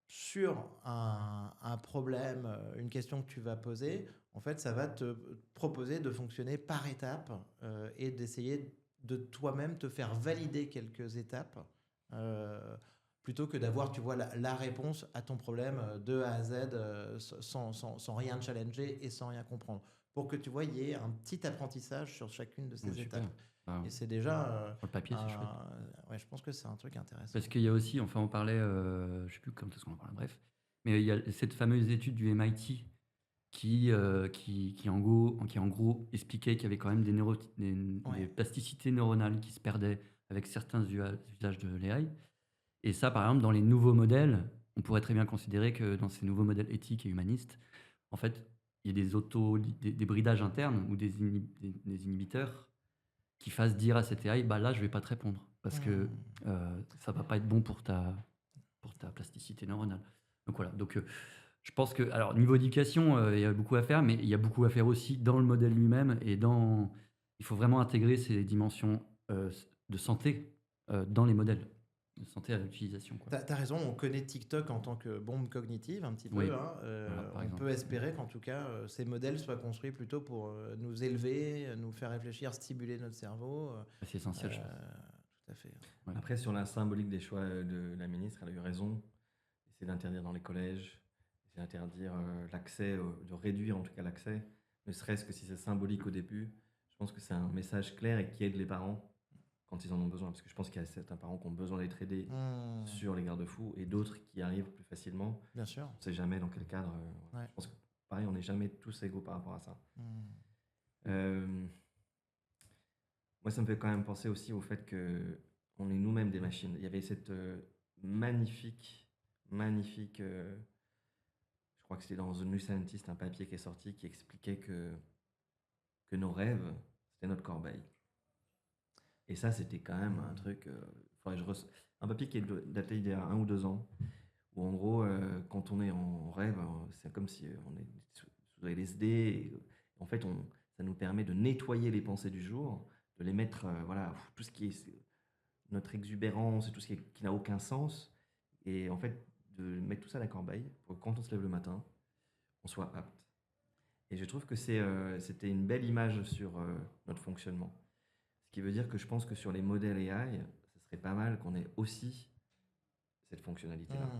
sur un problème, une question que tu vas poser, en fait, ça va te proposer de fonctionner par étapes et d'essayer de toi-même te faire valider quelques étapes plutôt que d'avoir, tu vois, la réponse à ton problème de A à Z sans rien challenger et sans rien comprendre. Pour que tu vois, il y ait un petit apprentissage sur chacune de ces super. étapes. Ah, Et c'est déjà, sur le papier, c'est chouette. ouais, je pense que c'est un truc intéressant. Parce qu'il y a aussi, enfin, on parlait, je sais plus quand est-ce qu'on en parlait, bref, mais il y a cette fameuse étude du MIT qui en gros expliquait qu'il y avait quand même des plasticités neuronales qui se perdaient avec certains usages de l'AI. Et ça, par exemple, dans les nouveaux modèles, on pourrait très bien considérer que dans ces nouveaux modèles éthiques et humanistes, en fait, il y a des bridages internes ou des inhibiteurs qui fassent dire à cette AI, bah là, je vais pas te répondre parce que ça va pas être bon pour ta plasticité neuronale. Donc voilà. Donc je pense que, alors niveau éducation, il y a beaucoup à faire, mais il y a beaucoup à faire aussi dans le modèle lui-même et il faut vraiment intégrer ces dimensions de santé dans les modèles de santé à l'utilisation, quoi. T'as raison, on connaît TikTok en tant que bombe cognitive un petit peu. Oui, Hein. voilà, par On exemple. peut espérer qu'en tout cas, ces modèles soient construits plutôt pour nous élever, nous faire réfléchir, stimuler notre cerveau. C'est essentiel, je pense. Tout à fait. Ouais. Après, sur la symbolique des choix de la ministre, elle a eu raison. C'est d'interdire dans les collèges, c'est d'interdire l'accès, de réduire en tout cas l'accès, ne serait-ce que si c'est symbolique au début. Je pense que c'est un message clair et qui aide les parents quand ils en ont besoin. Parce que je pense qu'il y a certains parents qui ont besoin d'être aidés sur les garde-fous et d'autres qui arrivent plus facilement. Bien sûr. On ne sait jamais dans quel cadre. Ouais. Je pense que pareil, on n'est jamais tous égaux par rapport à ça. Moi, ça me fait quand même penser aussi au fait que on est nous-mêmes des machines. Il y avait cette magnifique, je crois que c'était dans The New Scientist, un papier qui est sorti qui expliquait que nos rêves, c'était notre corbeille. Et ça, c'était quand même un truc. Un papier qui est daté d'il y a 1 ou 2 ans, où en gros, quand on est en rêve, c'est comme si on est sous LSD. Et, en fait, ça nous permet de nettoyer les pensées du jour, de les mettre, voilà, tout ce qui est notre exubérance et tout ce qui n'a aucun sens, et en fait, de mettre tout ça à la corbeille pour que quand on se lève le matin, on soit apte. Et je trouve que c'était une belle image sur notre fonctionnement. Ce qui veut dire que je pense que sur les modèles AI, ce serait pas mal qu'on ait aussi cette fonctionnalité-là,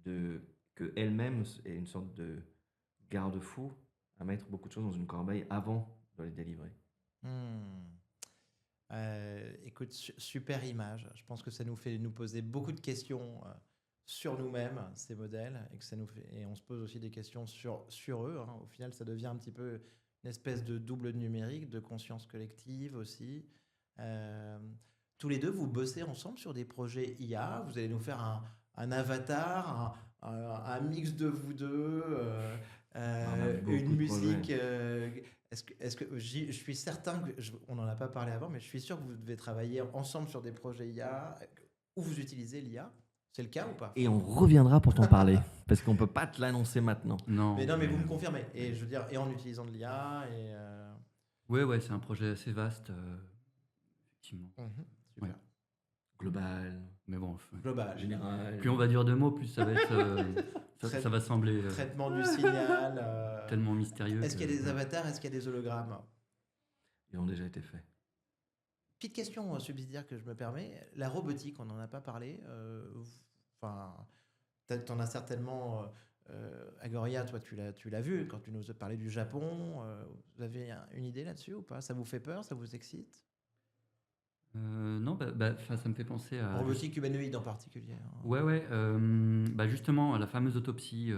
que elle-même est une sorte de garde-fou à mettre beaucoup de choses dans une corbeille avant de les délivrer. Écoute, super image. Je pense que ça nous fait nous poser beaucoup de questions sur nous-mêmes, ces modèles, et on se pose aussi des questions sur eux. Hein. Au final, ça devient un petit peu une espèce de double numérique, de conscience collective aussi. Tous les deux, vous bossez ensemble sur des projets IA. Vous allez nous faire un avatar, un mix de vous deux, une musique. Est-ce que je suis certain que on n'en a pas parlé avant, mais je suis sûr que vous devez travailler ensemble sur des projets IA où vous utilisez l'IA. C'est le cas ou pas? Et on reviendra pour t'en parler, parce qu'on peut pas te l'annoncer maintenant. Non. Mais vous me confirmez. Et je veux dire, et en utilisant de l'IA et. Ouais, c'est un projet assez vaste, effectivement. Super. Ouais. Global. Mais bon, Global. Général. plus on va dire de mots, plus ça va être, ça va sembler Traitement du signal. tellement mystérieux. Est-ce qu'il y a des avatars? Est-ce qu'il y a des hologrammes? Ils ont déjà été faits. Petite question subsidiaire que je me permets. La robotique, on n'en a pas parlé. Enfin, t'en as certainement. Agoria, toi, tu l'as vu quand tu nous as parlé du Japon. Vous avez une idée là-dessus ou pas? Ça vous fait peur? Ça vous excite? Non, ça me fait penser à Robotique humanoïde en particulier. ouais, ouais, justement, la fameuse autopsie,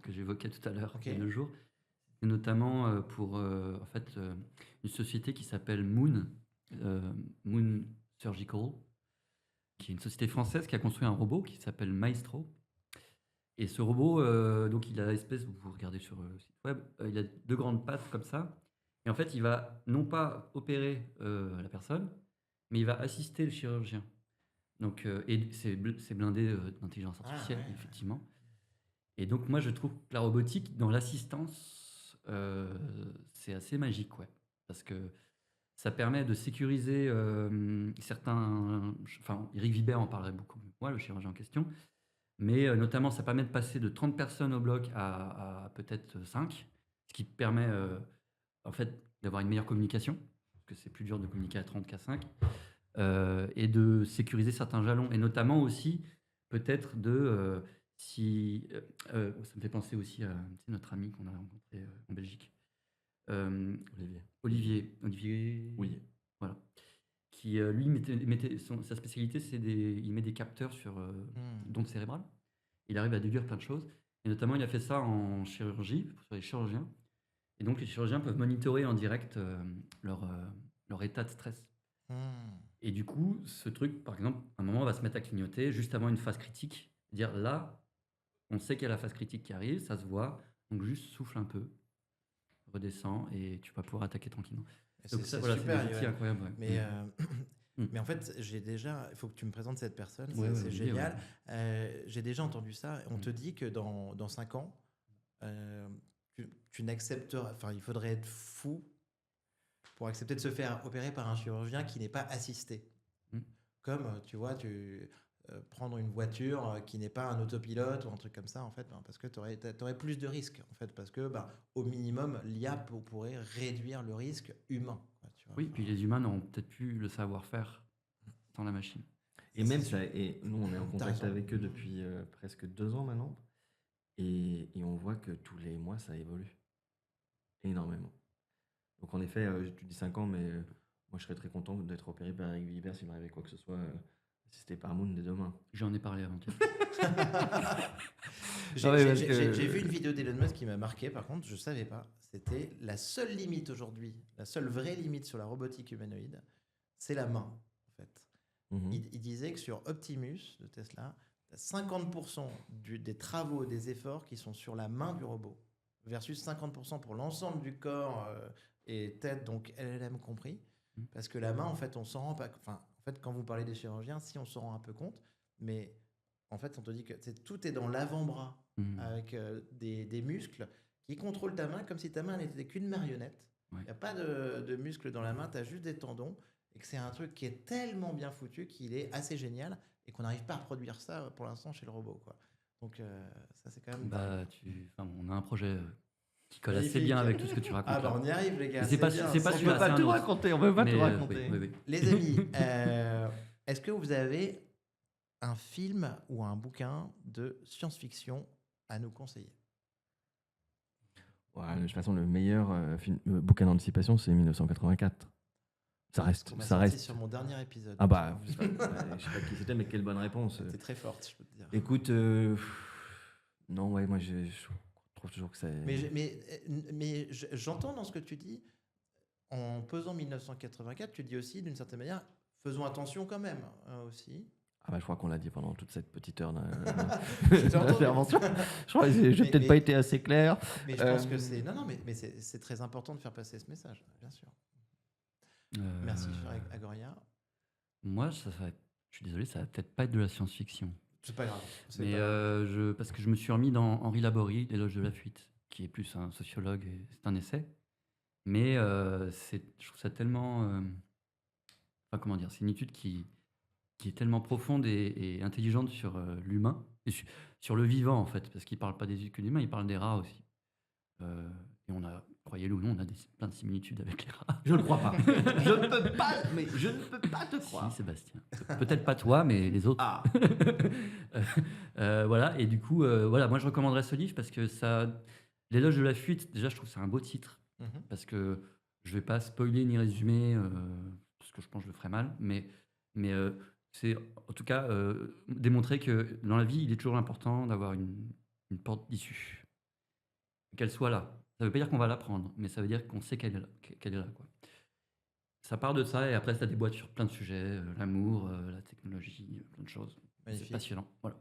que j'évoquais tout à l'heure, Ok. il y a 2 jours. Et notamment, pour, en fait, une société qui s'appelle Moon Surgical, qui est une société française qui a construit un robot qui s'appelle Maestro. Et ce robot, donc il a l'espèce, vous regardez sur le site web, il a 2 grandes pattes comme ça. Et en fait, il va non pas opérer la personne, mais il va assister le chirurgien. Donc, et c'est blindé d'intelligence artificielle, ouais. effectivement. Et donc, moi, je trouve que la robotique, dans l'assistance, c'est assez magique, ouais. Parce que ça permet de sécuriser certains. Enfin, Eric Vibert en parlerait beaucoup mieux que moi, le chirurgien en question. Mais notamment, ça permet de passer de 30 personnes au bloc à peut-être 5, ce qui permet en fait d'avoir une meilleure communication, parce que c'est plus dur de communiquer à 30 qu'à 5, et de sécuriser certains jalons, et notamment aussi peut-être ça me fait penser aussi à notre ami qu'on a rencontré en Belgique, Olivier, Oui. voilà, qui lui sa spécialité, il met des capteurs sur d'ondes cérébrales. Il arrive à déduire plein de choses. Et notamment, il a fait ça en chirurgie, sur les chirurgiens. Et donc, les chirurgiens peuvent monitorer en direct leur état de stress. Et du coup, ce truc, par exemple, à un moment, va se mettre à clignoter juste avant une phase critique. Dire là, on sait qu'il y a la phase critique qui arrive, ça se voit. Donc, juste souffle un peu, redescend et tu vas pouvoir attaquer tranquillement. Donc, ça, voilà, c'est super, des outils Yoann. incroyables. Ouais. Mais, Mm. mais en fait, il faut que tu me présentes cette personne, Ouais, c'est Olivier, génial. ouais. J'ai déjà entendu ça. On te dit que dans 5 ans, tu n'accepteras. Enfin, il faudrait être fou pour accepter de se faire opérer par un chirurgien qui n'est pas assisté. Mm. Comme, tu vois, prendre une voiture qui n'est pas un autopilote ou un truc comme ça, en fait, parce que tu aurais plus de risques, en fait, parce que, au minimum, l'IA pourrait réduire le risque humain. Quoi, tu vois. Oui, puis les humains n'auront peut-être plus le savoir-faire sans la machine. Et même ça, et nous, on est en T'as contact raison. avec eux depuis presque 2 ans maintenant. Et on voit que tous les mois, ça évolue énormément. Donc en effet, tu dis 5 ans, mais moi, je serais très content d'être opéré par Eric Vibert s'il m'arrivait quoi que ce soit, assisté par Moon dès demain. J'en ai parlé avant-hier. J'ai vu une vidéo d'Elon Musk qui m'a marqué, par contre, je savais pas. C'était la seule limite aujourd'hui, la seule vraie limite sur la robotique humanoïde, c'est la main, en fait. Mhm. Il disait que sur Optimus de Tesla, t'as 50% des travaux, des efforts qui sont sur la main du robot, versus 50% pour l'ensemble du corps et tête, donc LLM compris. Parce que la main, en fait, on s'en rend pas. Enfin, en fait, quand vous parlez des chirurgiens, si on s'en rend un peu compte, mais en fait, on te dit que tout est dans l'avant-bras avec des muscles qui contrôlent ta main comme si ta main n'était qu'une marionnette. Il n'y a pas de muscles dans la main, tu as juste des tendons. Et que c'est un truc qui est tellement bien foutu qu'il est assez génial et qu'on n'arrive pas à reproduire ça pour l'instant chez le robot, quoi. Donc ça c'est quand même On a un projet qui colle magnifique. assez bien avec tout ce que tu racontes. On y arrive les gars. C'est pas bien. on peut On peut pas tout raconter. Oui. Les amis, est-ce que vous avez un film ou un bouquin de science-fiction à nous conseiller? Ouais, de toute façon, le meilleur bouquin d'anticipation, c'est 1984. Ça reste. On m'a sorti sur mon dernier épisode. Ah bah, je sais pas qui c'était, mais quelle bonne réponse. C'était très forte, je peux te dire. Écoute, non, ouais, moi je trouve toujours que c'est. Mais j'entends dans ce que tu dis, en pesant 1984, tu dis aussi d'une certaine manière, faisons attention quand même aussi. Ah bah, je crois qu'on l'a dit pendant toute cette petite heure J'ai entendu. d'intervention. Je crois que j'ai peut-être pas été assez clair. Mais je pense que c'est. Non, mais c'est très important de faire passer ce message, bien sûr. Merci, cher Agoria. Moi, je suis désolé, ça va peut-être pas être de la science-fiction. C'est pas grave. Mais parce que je me suis remis dans Henri Laborie, L'éloge de la fuite, qui est plus un sociologue, et c'est un essai. Mais je trouve ça tellement. Enfin, comment dire, c'est une étude qui est tellement profonde et intelligente sur l'humain, et sur le vivant, en fait, parce qu'il ne parle pas que de l'humain, il parle des rats aussi. Et on a croyez-le ou non, on a plein de similitudes avec les rats. Je ne crois pas. Je ne peux pas, mais je ne peux pas te croire. Si, Sébastien. Peut-être pas toi, mais les autres. Ah, Voilà, et du coup, voilà, moi je recommanderais ce livre parce que ça. L'éloge de la fuite, déjà, je trouve que c'est un beau titre. Mhm. Parce que je vais pas spoiler ni résumer, parce que je pense que je le ferai mal, mais c'est en tout cas démontrer que dans la vie, il est toujours important d'avoir une porte d'issue. Qu'elle soit là. Ça veut pas dire qu'on va la prendre, mais ça veut dire qu'on sait qu'elle est là. Qu'elle est là, quoi. Ça part de ça et après ça déboîte sur plein de sujets, l'amour, la technologie, plein de choses. C'est Magnifique. passionnant. Voilà.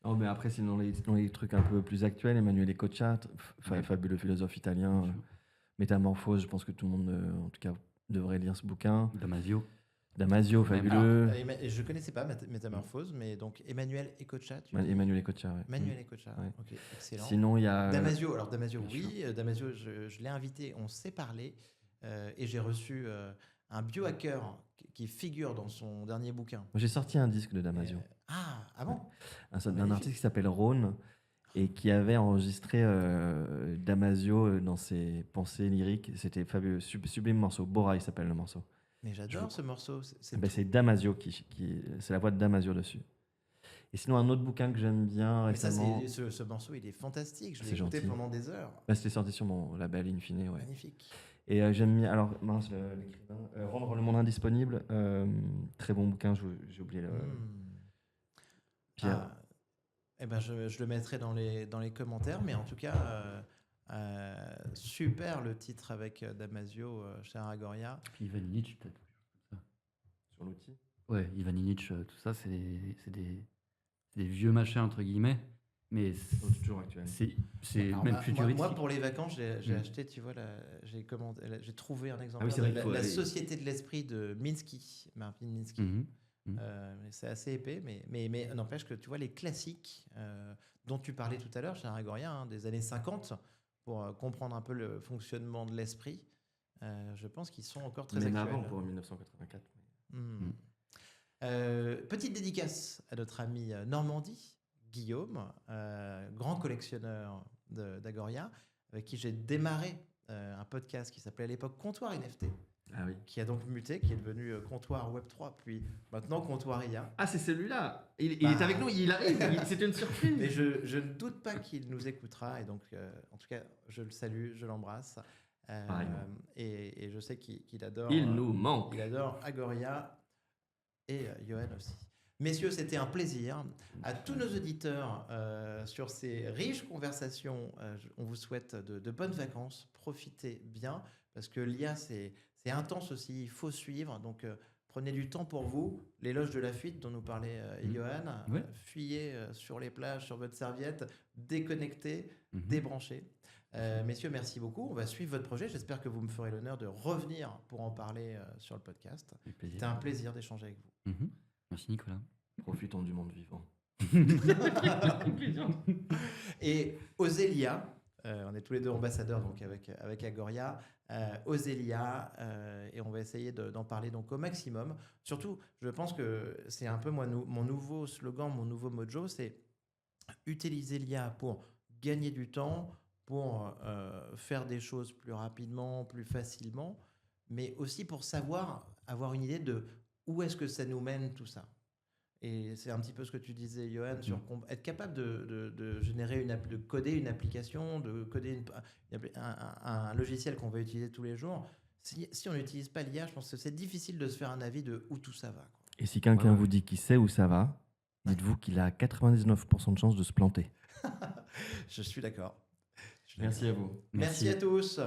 non, mais après, c'est dans les trucs un peu plus actuels. Emmanuel Ecochat, Ouais. fabuleux philosophe italien. Bien sûr. Métamorphose, je pense que tout le monde, en tout cas, devrait lire ce bouquin. Damasio. Damasio, Alors, fabuleux. Je connaissais pas Métamorphose, mais donc Emmanuel Ecochat. Emmanuel Ecochat, ouais. Emmanuel Ecochat. Ouais. Ok, excellent. Sinon, il y a. Damasio, alors Damasio, Bien oui, Damasio, je l'ai invité, on s'est parlé, et j'ai reçu un biohacker qui figure dans son dernier bouquin. J'ai sorti un disque de Damasio. Ah bon? D'un magnifique. artiste qui s'appelle Rhône et qui avait enregistré Damasio dans ses pensées lyriques. C'était fabuleux, sublime morceau. Bora, il s'appelle le morceau. Mais j'adore ce morceau. C'est Ben, c'est Damasio c'est la voix de Damasio dessus. Et sinon, un autre bouquin que j'aime bien Mais ça, récemment. ce morceau, il est fantastique. Je l'ai C'est écouté gentil. pendant des heures. Bah, c'était sorti sur mon label Infine, ouais. Magnifique. Et j'aime bien. Alors, mince, l'écrivain. Rendre le monde indisponible. Très bon bouquin, j'ai oublié le. Pierre. Ah, eh ben je le mettrai dans les commentaires, mais en tout cas, super le titre avec Damasio, cher Agoria. Puis Ivan Illich, peut-être. Sur l'outil. Ouais, Ivan Illich, tout ça, c'est des vieux machins, entre guillemets. Mais Toujours actuel. c'est Alors, même moi, futuristique. moi, pour les vacances, j'ai Mm. acheté, tu vois, j'ai trouvé un exemplaire oui, c'est vrai de qu'il faut la aller- Société de l'Esprit de Minsky, Marvin Minsky. Mhm. Mais c'est assez épais, mais n'empêche que tu vois les classiques dont tu parlais tout à l'heure, cher Agoria, hein, des années 50, pour comprendre un peu le fonctionnement de l'esprit, je pense qu'ils sont encore très Même actuels. avant, pour 1984. Hmm. Petite dédicace à notre ami Normandie, Guillaume, grand collectionneur d'Agoria, avec qui j'ai démarré un podcast qui s'appelait à l'époque Comptoir NFT, Ah oui. qui a donc muté, qui est devenu Comptoir Web3, puis maintenant Comptoir IA. Ah, c'est celui-là. Il Bah. est avec nous, il arrive. C'était une surprise. Mais je ne doute pas qu'il nous écoutera, et donc en tout cas, je le salue, je l'embrasse. Pareillement. Et je sais qu'il adore. Il nous manque. Il adore Agoria et Johan aussi. Messieurs, c'était un plaisir. À tous nos auditeurs, sur ces riches conversations, on vous souhaite de bonnes vacances. Profitez bien, parce que l'IA, c'est intense aussi. Il faut suivre. Donc, prenez du temps pour vous. L'éloge de la fuite dont nous parlait Johan. Ouais. Fuyez sur les plages, sur votre serviette. Déconnectez, Mhm. débranchez. Messieurs, merci beaucoup. On va suivre votre projet. J'espère que vous me ferez l'honneur de revenir pour en parler sur le podcast. Avec plaisir. C'était un plaisir d'échanger avec vous. Mhm. Merci Nicolas. Profitons du monde vivant. Et Osélia, on est tous les deux ambassadeurs donc avec Agoria, Osélia, et on va essayer d'en parler donc au maximum. Surtout, je pense que c'est un peu mon nouveau slogan, mon nouveau mojo, c'est utiliser l'IA pour gagner du temps, pour faire des choses plus rapidement, plus facilement, mais aussi pour savoir, avoir une idée de où est-ce que ça nous mène tout ça. Et c'est un petit peu ce que tu disais, Johan, sur être capable de générer de coder une application, de coder un logiciel qu'on va utiliser tous les jours. Si on n'utilise pas l'IA, je pense que c'est difficile de se faire un avis de où tout ça va, quoi. Et si quelqu'un Ouais. vous dit qu'il sait où ça va, dites-vous qu'il a 99% de chances de se planter. Je suis d'accord. Merci à vous. Merci à tous.